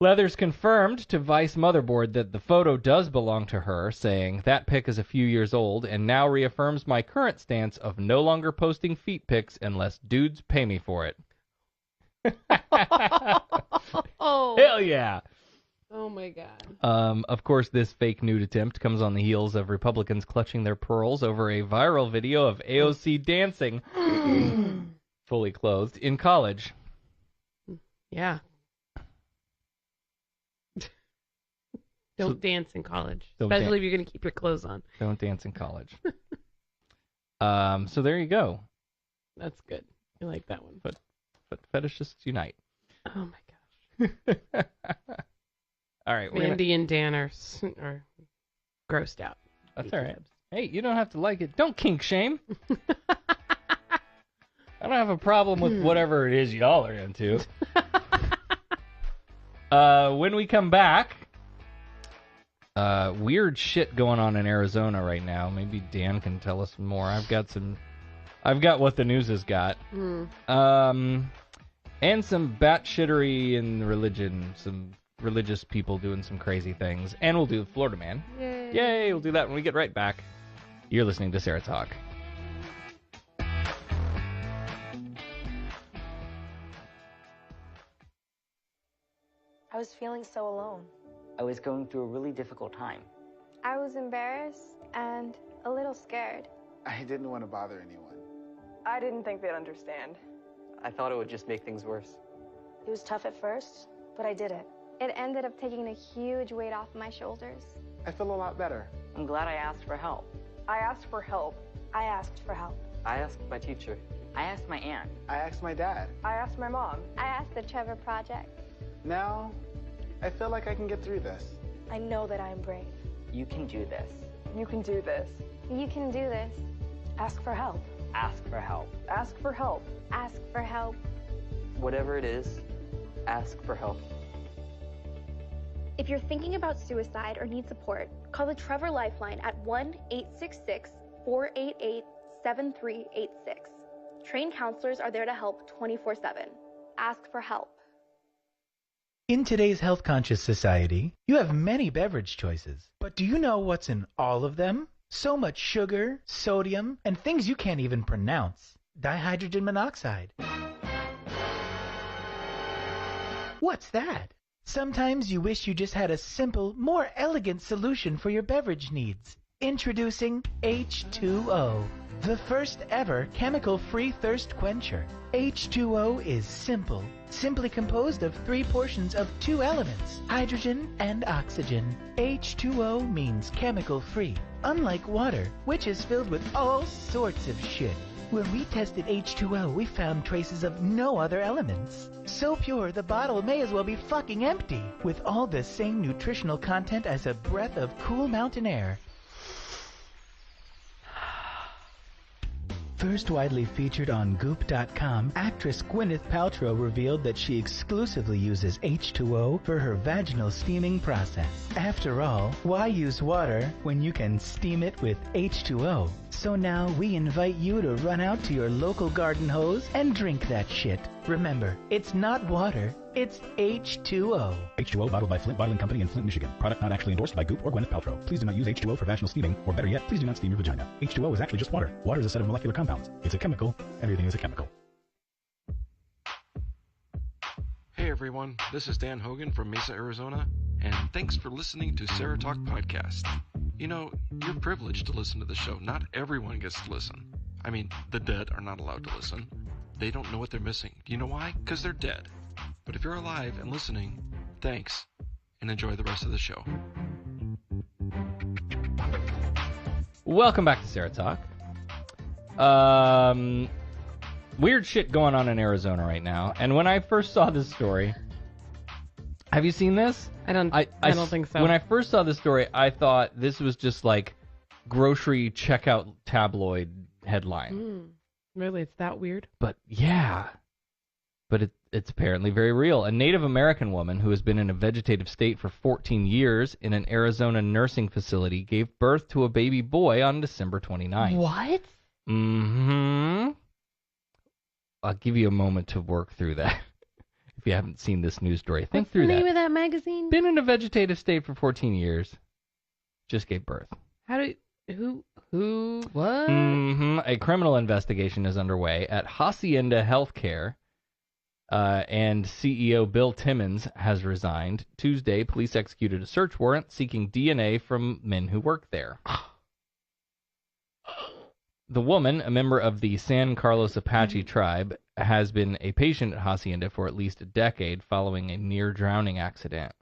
Leathers confirmed to Vice Motherboard that the photo does belong to her, saying, "That pic is a few years old and now reaffirms my current stance of no longer posting feet pics unless dudes pay me for it." Hell yeah. Oh my God. Of course, this fake nude attempt comes on the heels of Republicans clutching their pearls over a viral video of AOC dancing, fully clothed, in college. Yeah. Don't dance in college, especially if you're going to keep your clothes on. Don't dance in college. So there you go. That's good. I like that one. Foot fetishists unite. Oh my gosh. All right. Mandy and Dan are grossed out. That's all right. Hey, you don't have to like it. Don't kink shame. I don't have a problem with whatever it is y'all are into. When we come back, weird shit going on in Arizona right now. Maybe Dan can tell us more. I've got what the news has got. And some batshittery in religion, some religious people doing some crazy things. And we'll do Florida Man. Yay, we'll do that when we get right back. You're listening to SarahTalk. I was feeling so alone. I was going through a really difficult time. I was embarrassed and a little scared. I didn't want to bother anyone. I didn't think they'd understand. I thought it would just make things worse. It was tough at first, but I did it. It ended up taking a huge weight off my shoulders. I feel a lot better. I'm glad I asked for help. I asked for help. I asked for help. I asked my teacher. I asked my aunt. I asked my dad. I asked my mom. I asked the Trevor Project. Now, I feel like I can get through this. I know that I'm brave. You can do this. You can do this. You can do this. Ask for help. Ask for help. Ask for help. Ask for help. Whatever it is, ask for help. If you're thinking about suicide or need support, call the Trevor Lifeline at 1-866-488-7386. Trained counselors are there to help 24/7. Ask for help. In today's health-conscious society, you have many beverage choices. But do you know what's in all of them? So much sugar, sodium, and things you can't even pronounce. Dihydrogen monoxide. What's that? Sometimes you wish you just had a simple, more elegant solution for your beverage needs. Introducing H2O. The first ever chemical-free thirst quencher. H2O is simple, simply composed of 3 portions of 2 elements, hydrogen and oxygen. H2O means chemical-free, unlike water, which is filled with all sorts of shit. When we tested H2O, we found traces of no other elements. So pure, the bottle may as well be fucking empty, with all the same nutritional content as a breath of cool mountain air. First widely featured on Goop.com, actress Gwyneth Paltrow revealed that she exclusively uses H2O for her vaginal steaming process. After all, why use water when you can steam it with H2O? So now we invite you to run out to your local garden hose and drink that shit. Remember, it's not water, it's H2O. H2O bottled by Flint Bottling Company in Flint, Michigan. Product not actually endorsed by Goop or Gwyneth Paltrow. Please do not use H2O for vaginal steaming, or better yet, please do not steam your vagina. H2O is actually just water. Water is a set of molecular compounds. It's a chemical. Everything is a chemical. Hey everyone, this is Dan Hogan from Mesa, Arizona, and thanks for listening to SarahTalk Podcast. You know, you're privileged to listen to the show. Not everyone gets to listen. I mean, the dead are not allowed to listen. They don't know what they're missing. Do you know why? Because they're dead. But if you're alive and listening, thanks, and enjoy the rest of the show. Welcome back to Sarah Talk. Weird shit going on in Arizona right now. And when I first saw this story, have you seen this? I don't think so. When I first saw this story, I thought this was just like grocery checkout tabloid headline. Really, it's that weird? But yeah. But it's apparently very real. A Native American woman who has been in a vegetative state for 14 years in an Arizona nursing facility gave birth to a baby boy on December 29th. What? Mm-hmm. I'll give you a moment to work through that. If you haven't seen this news story, think through that. What's the name of that magazine? Been in a vegetative state for 14 years. Just gave birth. What? Mm-hmm. A criminal investigation is underway at Hacienda Healthcare. And CEO Bill Timmons has resigned. Tuesday, police executed a search warrant seeking DNA from men who work there. The woman, a member of the San Carlos Apache tribe, has been a patient at Hacienda for at least a decade following a near-drowning accident.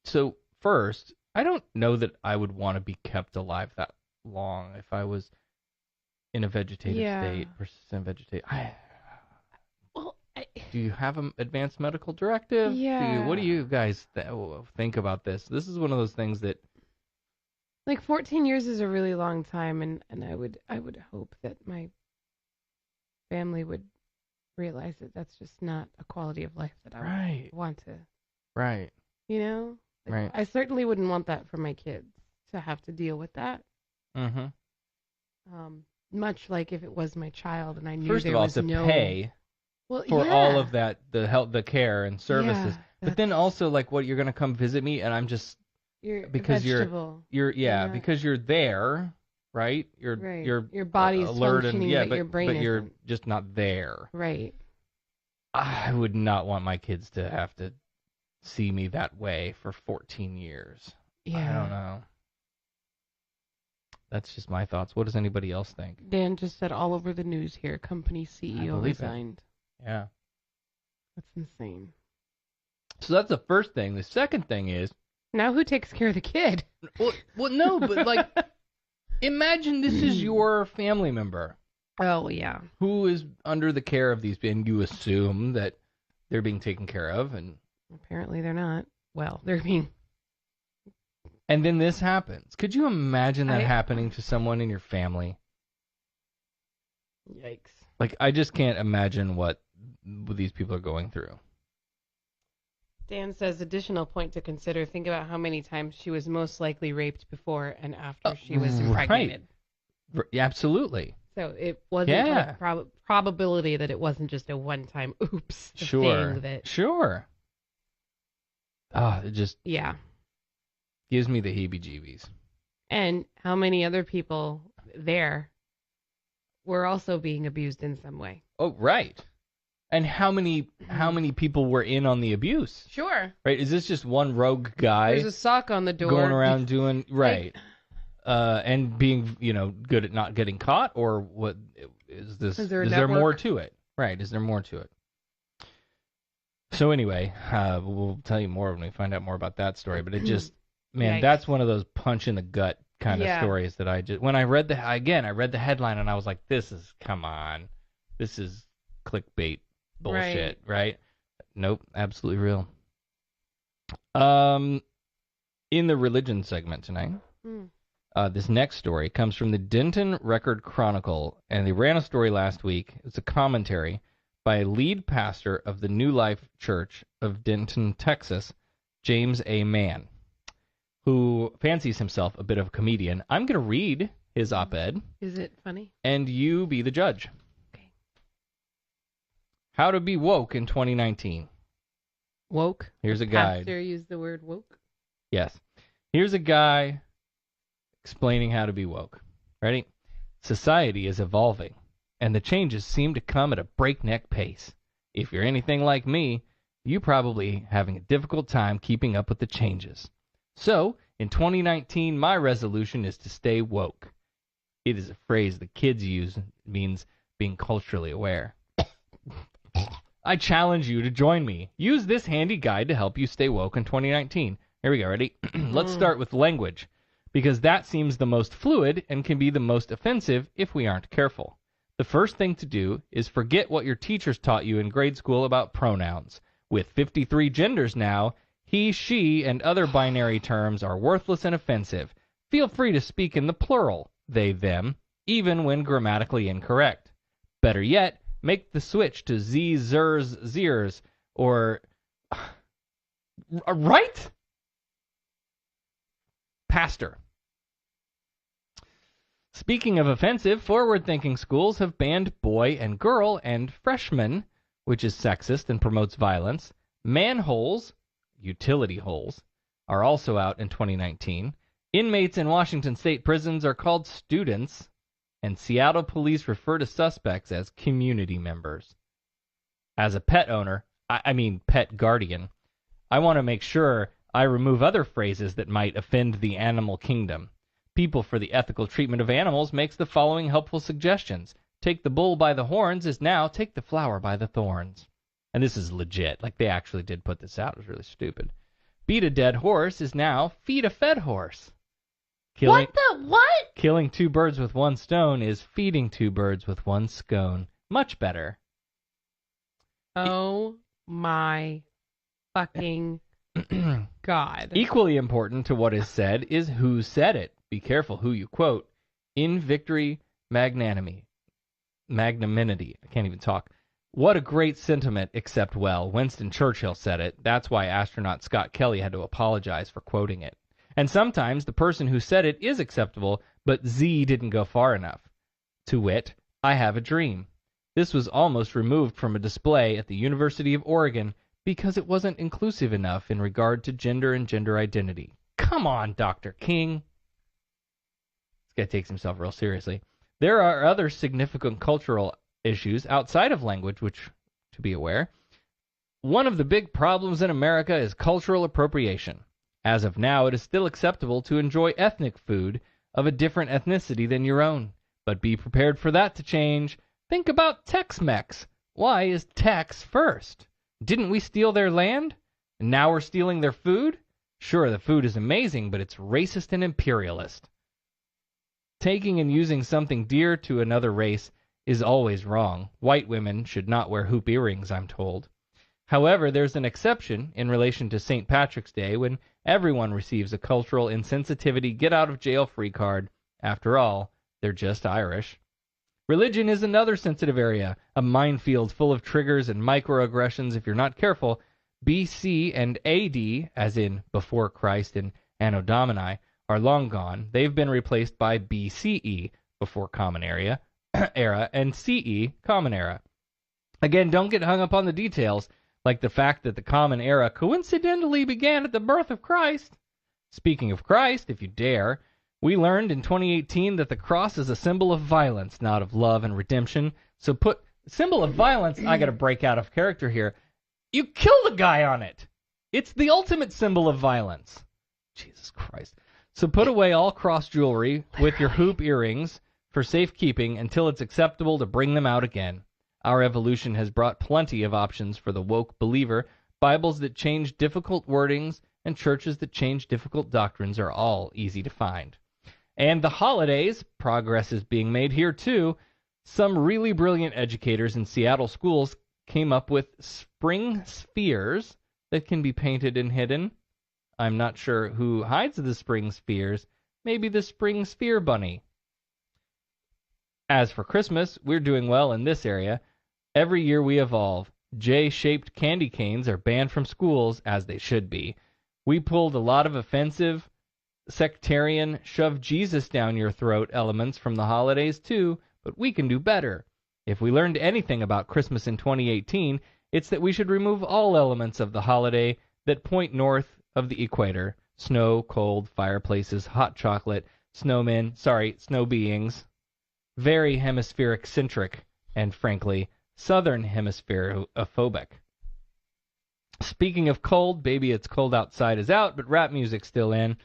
So, first, I don't know that I would want to be kept alive that long if I was in a vegetative state versus in vegetative. Do you have an advanced medical directive? Yeah. What do you guys think about this? This is one of those things that, like, 14 years is a really long time, and I would hope that my family would realize that that's just not a quality of life that I would want to. Right. You know? Like, Right. I certainly wouldn't want that for my kids to have to deal with that. Mm-hmm. Much like if it was my child and I knew First there of all, was to pay for all of that, the care and services, but then also like what you're gonna come visit me, and I'm just because because you're there, right? Your body's alert functioning, and but your brain but you're isn't. just not there. Right. I would not want my kids to have to see me that way for 14 years. Yeah. I don't know. That's just my thoughts. What does anybody else think? Dan just said all over the news here, company CEO resigned. Yeah. That's insane. So that's the first thing. The second thing is... Now who takes care of the kid? Well, no, but like, imagine this is your family member. Oh, yeah. Who is under the care of these, and you assume that they're being taken care of, and... Apparently they're not. Well, they're being... And then this happens. Could you imagine that happening to someone in your family? Yikes. Like, I just can't imagine what these people are going through. Dan says, additional point to consider, think about how many times she was most likely raped before and after she was impregnated. Right. Absolutely. So it wasn't like probability that it wasn't just a one-time oops thing that... Sure. Oh, it just... Yeah. Gives me the heebie-jeebies. And how many other people there were also being abused in some way. Oh, right. And how many people were in on the abuse? Sure. Right? Is this just one rogue guy? There's a sock on the door. Going around doing right. Like, and being, good at not getting caught, or what is this? Is there more to it? Right? Is there more to it? So anyway, we'll tell you more when we find out more about that story. But it just, man, that's one of those punch in the gut kind of stories that I just, when I read the headline and I was like, come on, this is clickbait bullshit, right? Nope, absolutely real. In the religion segment tonight. This next story comes from the Denton Record Chronicle, and they ran a story last week. It's a commentary by a lead pastor of the New Life Church of Denton, Texas, James A. Mann, who fancies himself a bit of a comedian. I'm going to read his op-ed. Is it funny? And you be the judge. Okay. How to be woke in 2019. Woke? Here's a guide. Pastor used the word woke? Yes. Here's a guy explaining how to be woke. Ready? Society is evolving, and the changes seem to come at a breakneck pace. If you're anything like me, you're probably having a difficult time keeping up with the changes. So, in 2019, my resolution is to stay woke. It is a phrase the kids use. It means being culturally aware. I challenge you to join me. Use this handy guide to help you stay woke in 2019. Here we go, ready? Let's start with language, because that seems the most fluid and can be the most offensive if we aren't careful. The first thing to do is forget what your teachers taught you in grade school about pronouns. With 53 genders now, he, she, and other binary terms are worthless and offensive. Feel free to speak in the plural, they, them, even when grammatically incorrect. Better yet, make the switch to z, zers, zers, or... Right? Pastor. Speaking of offensive, forward-thinking schools have banned boy and girl and freshman, which is sexist and promotes violence. Manholes, utility holes, are also out in 2019. Inmates in Washington state prisons are called students, and Seattle police refer to suspects as community members. As a pet owner, pet guardian, I want to make sure I remove other phrases that might offend the animal kingdom. People for the Ethical Treatment of Animals makes the following helpful suggestions. Take the bull by the horns is now take the flower by the thorns. And this is legit. Like, they actually did put this out. It was really stupid. Beat a dead horse is now feed a fed horse. What? Killing two birds with one stone is feeding two birds with one scone. Much better. Oh my fucking God. Equally important to what is said is who said it. Be careful who you quote. In victory, magnanimity. I can't even talk. What a great sentiment, except, well, Winston Churchill said it. That's why astronaut Scott Kelly had to apologize for quoting it. And sometimes the person who said it is acceptable, but Z didn't go far enough. To wit, I have a dream. This was almost removed from a display at the University of Oregon because it wasn't inclusive enough in regard to gender and gender identity. Come on, Dr. King. This guy takes himself real seriously. There are other significant cultural issues outside of language, which, to be aware, one of the big problems in America is cultural appropriation. As of now, it is still acceptable to enjoy ethnic food of a different ethnicity than your own. But be prepared for that to change. Think about Tex-Mex. Why is Tex first? Didn't we steal their land? And now we're stealing their food? Sure, the food is amazing, but it's racist and imperialist. Taking and using something dear to another race is always wrong. White women should not wear hoop earrings, I'm told. However, there's an exception in relation to St. Patrick's Day when everyone receives a cultural insensitivity get-out-of-jail-free card. After all, they're just Irish. Religion is another sensitive area, a minefield full of triggers and microaggressions if you're not careful. BC and AD, as in before Christ and Anno Domini, are long gone. They've been replaced by BCE, before Common Era, and CE, Common Era. Again, don't get hung up on the details, like the fact that the Common Era coincidentally began at the birth of Christ. Speaking of Christ, if you dare, we learned in 2018 that the cross is a symbol of violence, not of love and redemption, so put Symbol of violence, I got to break out of character here. You kill the guy on it. It's the ultimate symbol of violence. Jesus Christ. So put away all cross jewelry with your hoop earrings for safekeeping until it's acceptable to bring them out again. Our evolution has brought plenty of options for the woke believer. Bibles that change difficult wordings and churches that change difficult doctrines are all easy to find. And the holidays, progress is being made here too. Some really brilliant educators in Seattle schools came up with spring spheres that can be painted and hidden. I'm not sure who hides the spring spheres. Maybe the spring sphere bunny. As for Christmas, we're doing well in this area. Every year we evolve. J-shaped candy canes are banned from schools, as they should be. We pulled a lot of offensive, sectarian, shove Jesus down your throat elements from the holidays too, but we can do better. If we learned anything about Christmas in 2018, it's that we should remove all elements of the holiday that point north of the equator. Snow, cold, fireplaces, hot chocolate, snowmen, snow beings. Very hemispheric-centric, and frankly, southern hemisphere-ophobic. Speaking of cold, Baby It's Cold Outside is out, but rap music's still in.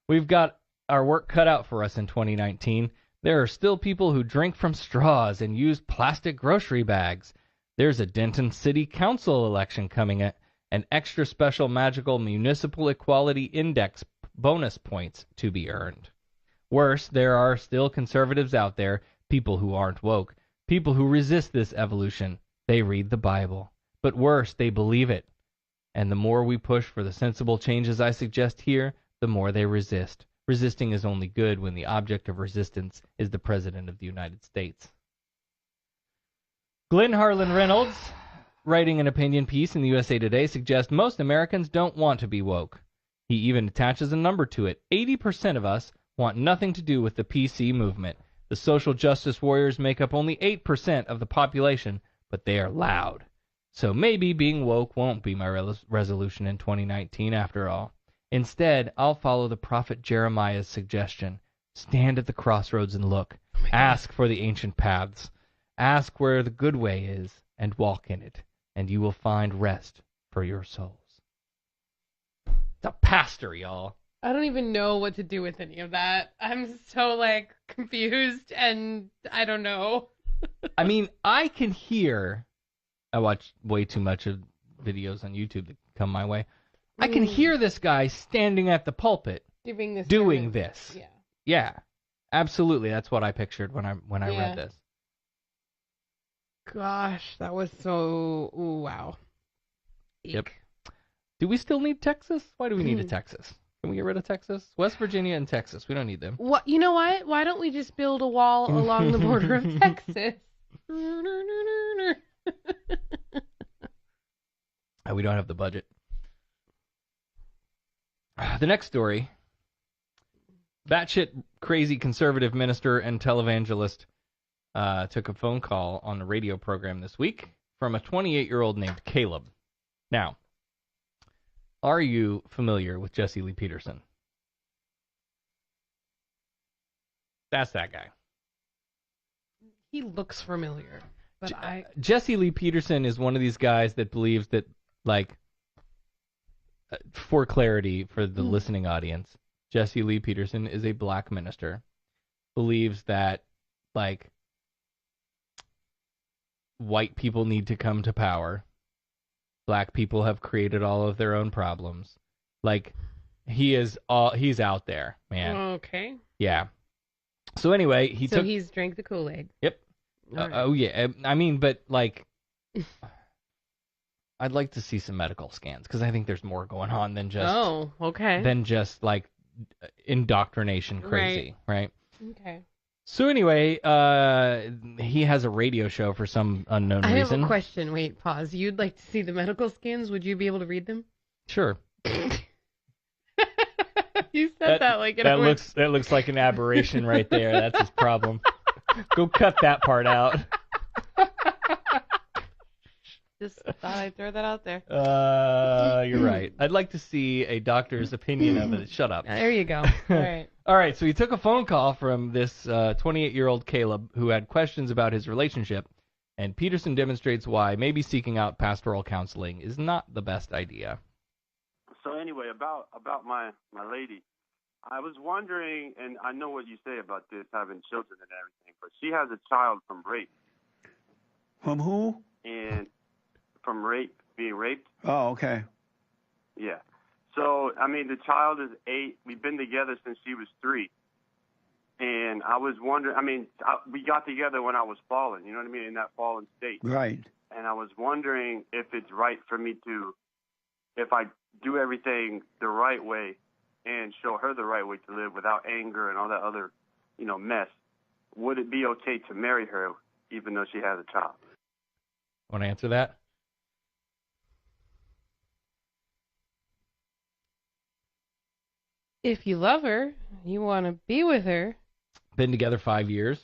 We've got our work cut out for us in 2019. There are still people who drink from straws and use plastic grocery bags. There's a Denton City Council election coming up, and extra special magical municipal equality index bonus points to be earned. Worse, there are still conservatives out there, people who aren't woke, people who resist this evolution. They read the Bible. But worse, they believe it. And the more we push for the sensible changes I suggest here, the more they resist. Resisting is only good when the object of resistance is the President of the United States. Glenn Harlan Reynolds, writing an opinion piece in the USA Today, suggests most Americans don't want to be woke. He even attaches a number to it. 80% of us want nothing to do with the PC movement. The social justice warriors make up only 8% of the population, but they are loud. So maybe being woke won't be my resolution in 2019 after all. Instead, I'll follow the prophet Jeremiah's suggestion. Stand at the crossroads and look. Ask for the ancient paths. Ask where the good way is, and walk in it, and you will find rest for your souls. It's a pastor, y'all. I don't even know what to do with any of that. I'm so, confused, and I don't know. I mean, I can hear... I watch way too much of videos on YouTube that come my way. I can hear this guy standing at the pulpit doing this. Yeah. Yeah, absolutely. That's what I pictured when I read this. Gosh, that was so... Ooh, wow. Eek. Yep. Do we still need Texas? Why do we need a Texas? Can we get rid of Texas? West Virginia and Texas. We don't need them. What? You know what? Why don't we just build a wall along the border of Texas? We don't have the budget. The next story. Batshit crazy conservative minister and televangelist took a phone call on a radio program this week from a 28-year-old named Caleb. Now, are you familiar with Jesse Lee Peterson? That's that guy. He looks familiar, but Jesse Lee Peterson is one of these guys that believes that, for clarity for the listening audience, Jesse Lee Peterson is a black minister, believes that, white people need to come to power. Black people have created all of their own problems. He's out there, man. Okay. Yeah. So anyway, he's drank the Kool-Aid. Yep. Right. Oh yeah. I mean, but I'd like to see some medical scans because I think there's more going on than just. Oh, okay. Than just indoctrination crazy, right? Okay. So anyway, he has a radio show for some unknown reason. I have a question. Wait, pause. You'd like to see the medical scans? Would you be able to read them? Sure. You said that like that looks like an aberration right there. That's his problem. Go cut that part out. Just thought I'd throw that out there. You're right. I'd like to see a doctor's opinion of it. Shut up. There you go. All right. All right, so he took a phone call from this 28-year-old Caleb who had questions about his relationship And Peterson demonstrates why maybe seeking out pastoral counseling is not the best idea. So anyway, about my lady, I was wondering, and I know what you say about this, having children and everything, but she has a child from rape. From who? And from rape, being raped. Oh, okay. Yeah. So, I mean, the child is 8. We've been together since she was 3. And I was wondering, I mean, we got together when I was fallen, you know what I mean, in that fallen state. Right. And I was wondering if it's right for me to, if I do everything the right way and show her the right way to live without anger and all that other, mess, would it be okay to marry her even though she has a child? Want to answer that? If you love her, you want to be with her. Been together 5 years.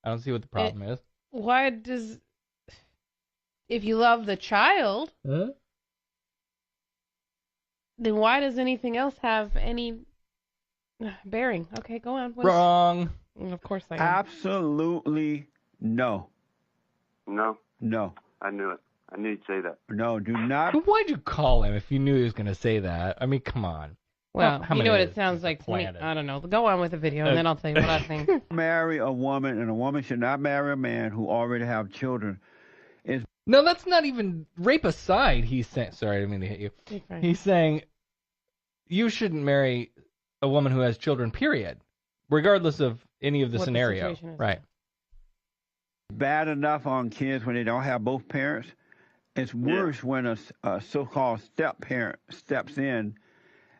I don't see what the problem is. Why does... If you love the child, then why does anything else have any bearing? Okay, go on. Wrong. Of course I am. Absolutely no. No? No. I knew it. I knew you'd say that. No, do not. Why'd you call him if you knew he was going to say that? I mean, come on. Well, How you many know what of it sounds like to me. planet? I don't know. Go on with the video, and then I'll tell you what I think. Marry a woman, and a woman should not marry a man who already have children. No, that's not even rape aside. He's saying, sorry, I didn't mean to hit you. He's saying you shouldn't marry a woman who has children, period, regardless of any of the scenario. situation is. Right. Bad enough on kids when they don't have both parents. It's worse when a so-called step-parent steps in,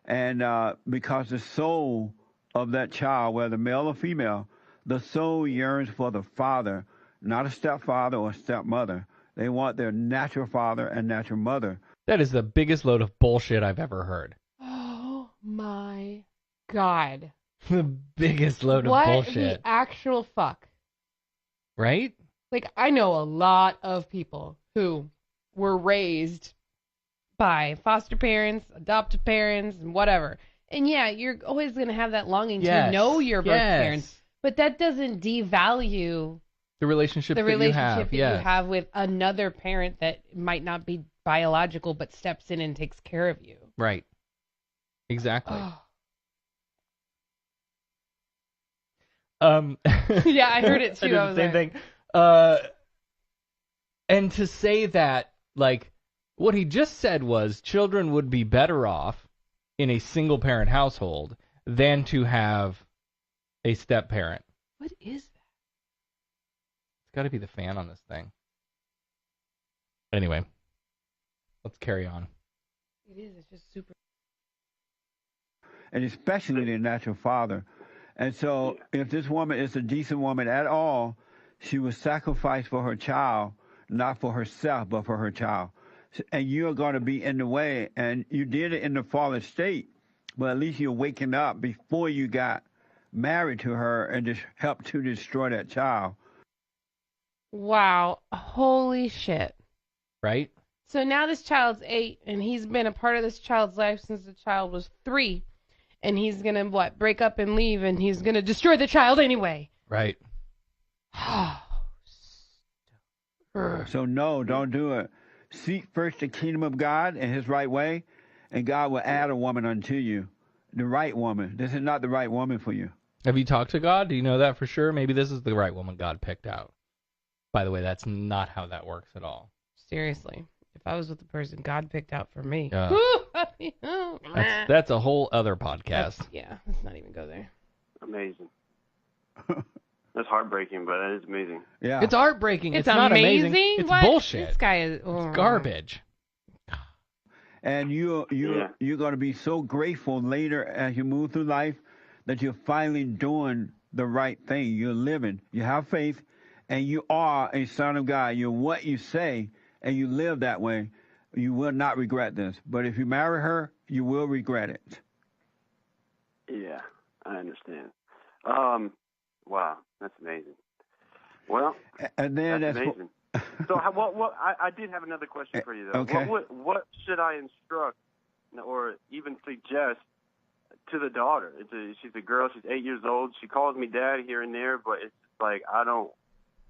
and because the soul of that child, whether male or female, the soul yearns for the father, not a stepfather or stepmother. They want their natural father and natural mother. That is the biggest load of bullshit I've ever heard. Oh, my God. The biggest load of bullshit. What the actual fuck? Right? Like, I know a lot of people who were raised by foster parents, adoptive parents, and whatever. And yeah, you're always going to have that longing to know your birth parents. But that doesn't devalue the relationship that you have with another parent that might not be biological but steps in and takes care of you. Right. Exactly. Yeah, I heard it too. I did the same thing. And to say that, like, what he just said was children would be better off in a single-parent household than to have a step-parent. What is that? It's got to be the fan on this thing. Anyway, let's carry on. It is. It's just super. And especially their natural father. And so if this woman is a decent woman at all, she was sacrificed for her child, not for herself, but for her child. And you're going to be in the way, and you did it in the fallen state, but at least you're waking up before you got married to her and just helped to destroy that child. Wow. Holy shit. Right? So now this child's 8, and he's been a part of this child's life since the child was 3. And he's going to, break up and leave, and he's going to destroy the child anyway. Right. So no, don't do it. Seek first the kingdom of God and his right way, and God will add a woman unto you. The right woman. This is not the right woman for you. Have you talked to God? Do you know that for sure? Maybe this is the right woman God picked out. By the way, that's not how that works at all. Seriously. If I was with the person God picked out for me. That's a whole other podcast. Let's not even go there. Amazing. That's heartbreaking, but it is amazing. Yeah. It's heartbreaking. It's not amazing. amazing. It's What? bullshit. This guy is It's garbage. And you're going to be so grateful later as you move through life that you're finally doing the right thing. You're living. You have faith, and you are a son of God. You're what you say, and you live that way. You will not regret this. But if you marry her, you will regret it. Yeah, I understand. Wow, that's amazing. Well, and then that's amazing. So, I did have another question for you, though. Okay. What should I instruct or even suggest to the daughter? She's a girl. She's 8 years old. She calls me dad here and there, but it's like I don't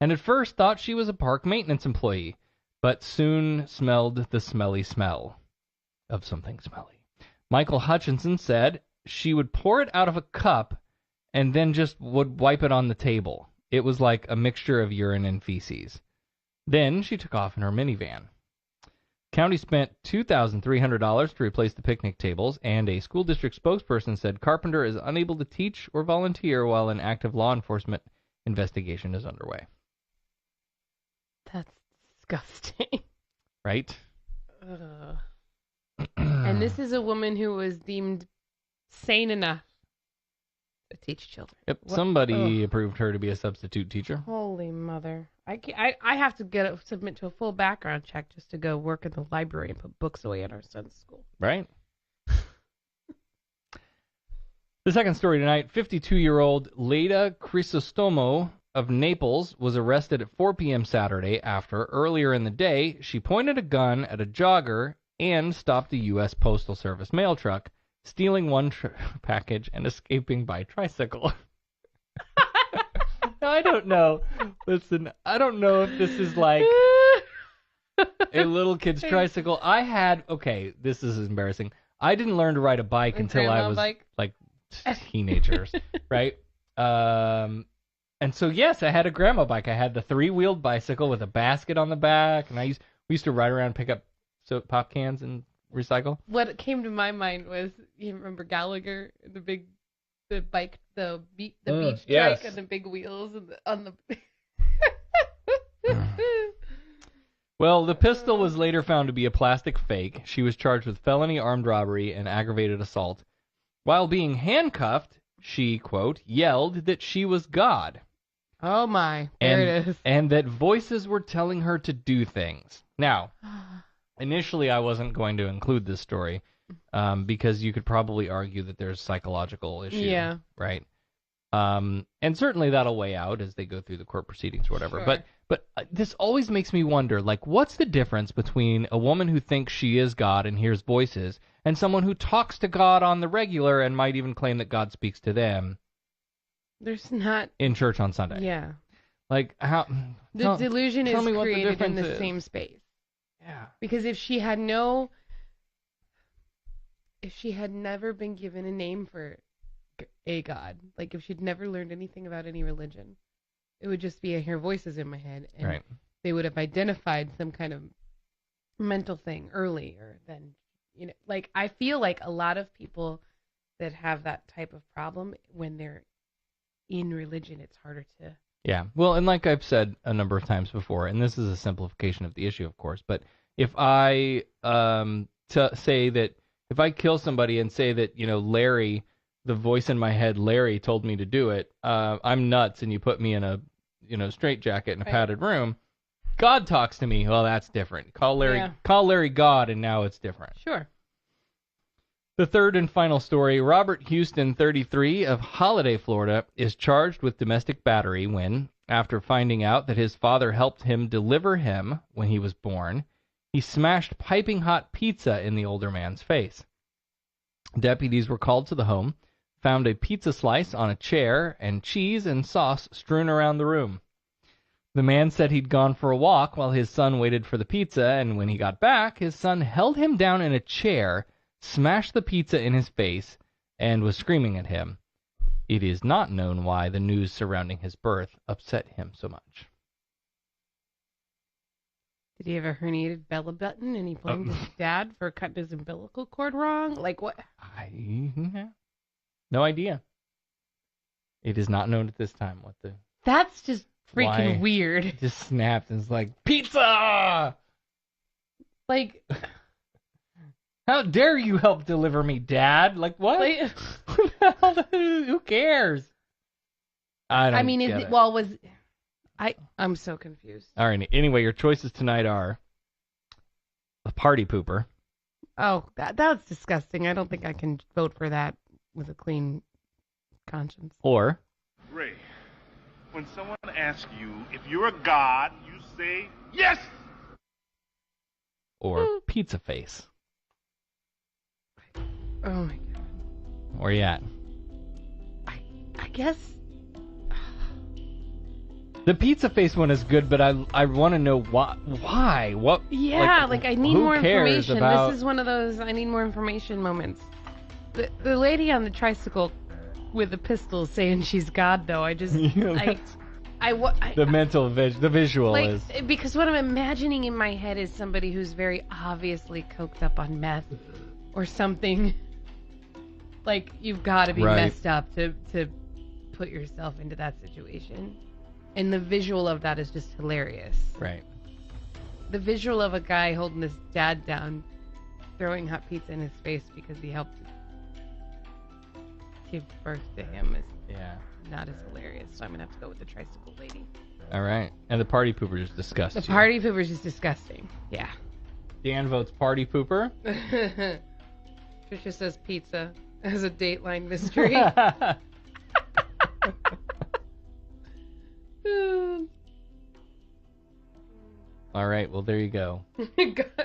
and at first thought she was a park maintenance employee, but soon smelled the smelly smell of something smelly. Michael Hutchinson said she would pour it out of a cup and then just would wipe it on the table. It was like a mixture of urine and feces. Then she took off in her minivan. County spent $2,300 to replace the picnic tables, and a school district spokesperson said Carpenter is unable to teach or volunteer while an active law enforcement investigation is underway. That's disgusting. Right? And this is a woman who was deemed sane enough to teach children. Yep, somebody approved her to be a substitute teacher. Holy mother. I have to submit to a full background check just to go work in the library and put books away at our son's school. Right? The second story tonight, 52-year-old Leda Crisostomo of Naples was arrested at 4 p.m. Saturday after, earlier in the day, she pointed a gun at a jogger and stopped a U.S. Postal Service mail truck, stealing one package and escaping by tricycle. Now, I don't know. Listen, I don't know if this is like a little kid's tricycle. Okay, this is embarrassing. I didn't learn to ride a bike until I was like teenagers, right? And so, yes, I had a grandma bike. I had the 3-wheeled bicycle with a basket on the back, and we used to ride around and pick up pop cans and recycle. What came to my mind was, you remember Gallagher, the beach yes. trike and the big wheels on the. Well, the pistol was later found to be a plastic fake. She was charged with felony armed robbery and aggravated assault. While being handcuffed, she, quote, yelled that she was God. Oh my, there it is. And that voices were telling her to do things. Now, initially I wasn't going to include this story because you could probably argue that there's psychological issue. Yeah. Right? And certainly that'll weigh out as they go through the court proceedings or whatever. Sure. But this always makes me wonder, like, what's the difference between a woman who thinks she is God and hears voices and someone who talks to God on the regular and might even claim that God speaks to them? There's not... in church on Sunday. Yeah. Like, how... The delusion is created in the is. same space. Yeah. Because if she had never been given a name for a God, like if she'd never learned anything about any religion, it would just be I hear voices in my head, and right. They would have identified some kind of mental thing earlier than, like I feel like a lot of people that have that type of problem, when they're in religion, it's harder to... Yeah, well, and like I've said a number of times before, and this is a simplification of the issue, of course, but if I say that, if I kill somebody and say that, Larry, the voice in my head, Larry, told me to do it, I'm nuts, and you put me in a, straitjacket in a padded room, God talks to me, well, that's different. Call Larry God, and now it's different. Sure. The third and final story, Robert Houston, 33, of Holiday, Florida, is charged with domestic battery when, after finding out that his father helped him deliver him when he was born, he smashed piping hot pizza in the older man's face. Deputies were called to the home, found a pizza slice on a chair, and cheese and sauce strewn around the room. The man said he'd gone for a walk while his son waited for the pizza, and when he got back, his son held him down in a chair, smashed the pizza in his face, and was screaming at him. It is not known why the news surrounding his birth upset him so much. Did he have a herniated belly button and he blamed his dad for cutting his umbilical cord wrong? Like what? No idea. It is not known at this time what the... That's just freaking weird. It just snapped and was like, pizza! Like... How dare you help deliver me, Dad? Like, what? Who cares? I'm so confused. All right, anyway, your choices tonight are a party pooper. Oh, that's disgusting. I don't think I can vote for that with a clean conscience. Or... Ray, when someone asks you if you're a god, you say, yes! Or pizza face. Oh my god. Where you at? I guess. The pizza face one is good, but I want to know why. What? Yeah, like I need more information. About... This is one of those I need more information moments. The lady on the tricycle with the pistol saying she's God, though, I just the visual like, is because what I'm imagining in my head is somebody who's very obviously coked up on meth or something. Like you've got to be messed up to put yourself into that situation. And the visual of that is just hilarious. Right. The visual of a guy holding his dad down, throwing hot pizza in his face because he helped give birth to him is not as hilarious. So I'm going to have to go with the tricycle lady. All right. And the party pooper just disgusting. The party pooper is just disgusting. Yeah. Dan votes party pooper. Trisha says pizza as a Dateline mystery. All right, well, there you go.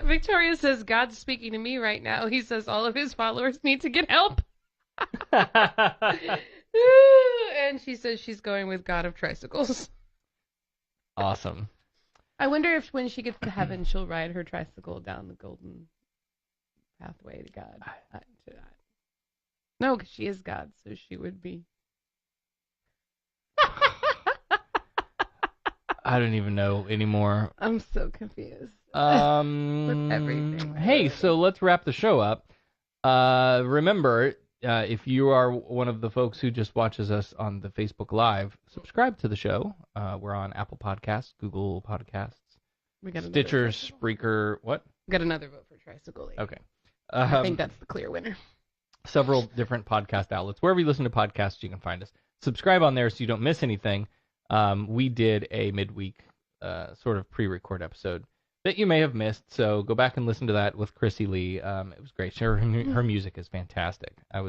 Victoria says, God's speaking to me right now. He says all of his followers need to get help. And she says she's going with God of Tricycles. Awesome. I wonder if when she gets to heaven, she'll ride her tricycle down the golden pathway to God. No, because she is God, so she would be. I don't even know anymore. I'm so confused. With everything. Hey, so let's wrap the show up. Remember, if you are one of the folks who just watches us on the Facebook Live, subscribe to the show. We're on Apple Podcasts, Google Podcasts, Stitcher, Spreaker. What? Got another vote for Tricycle Lady. Okay. I think that's the clear winner. Several different podcast outlets. Wherever you listen to podcasts, you can find us. Subscribe on there so you don't miss anything. We did a midweek sort of pre-record episode that you may have missed, so go back and listen to that with Chrissy Lee. It was great. Her music is fantastic. I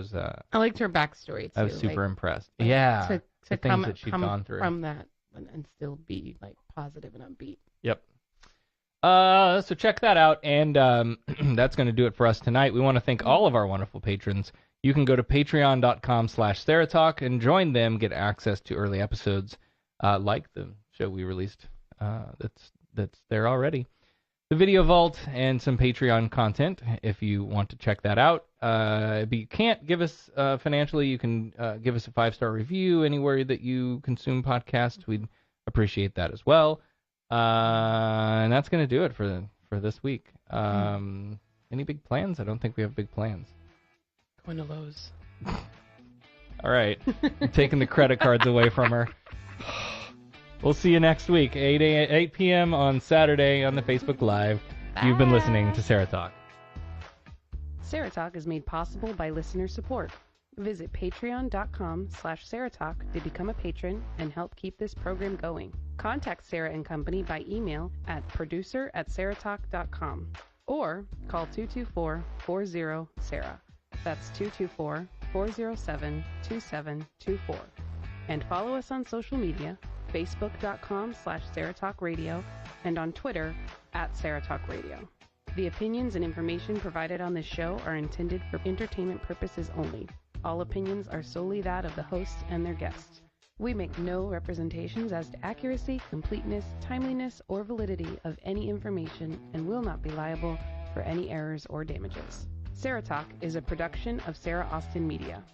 liked her backstory, too. I was super impressed. Yeah, to the things that she'd gone through. From that and still be like positive and upbeat. Yep. So check that out, and that's going to do it for us tonight. We want to thank all of our wonderful patrons. You can go to patreon.com/SarahTalk and join them, get access to early episodes like the show we released that's there already. The Video Vault and some Patreon content if you want to check that out. If you can't give us financially, you can give us a 5-star review anywhere that you consume podcasts. We'd appreciate that as well. And that's going to do it for this week. Any big plans? I don't think we have big plans. Going to Lowe's. All right. I'm taking the credit cards away from her. We'll see you next week, 8 p.m. on Saturday on the Facebook Live. Bye. You've been listening to Sarah Talk. Sarah Talk is made possible by listener support. Visit patreon.com/SarahTalk to become a patron and help keep this program going. Contact Sarah and Company by email at producer@sarahtalk.com or call 224-40-SARAH. That's 224-407-2724. And follow us on social media, facebook.com/SarahTalkRadio and on Twitter @SarahTalkRadio. The opinions and information provided on this show are intended for entertainment purposes only. All opinions are solely that of the hosts and their guests. We make no representations as to accuracy, completeness, timeliness, or validity of any information and will not be liable for any errors or damages. Sarah Talk is a production of Sarah Austin Media.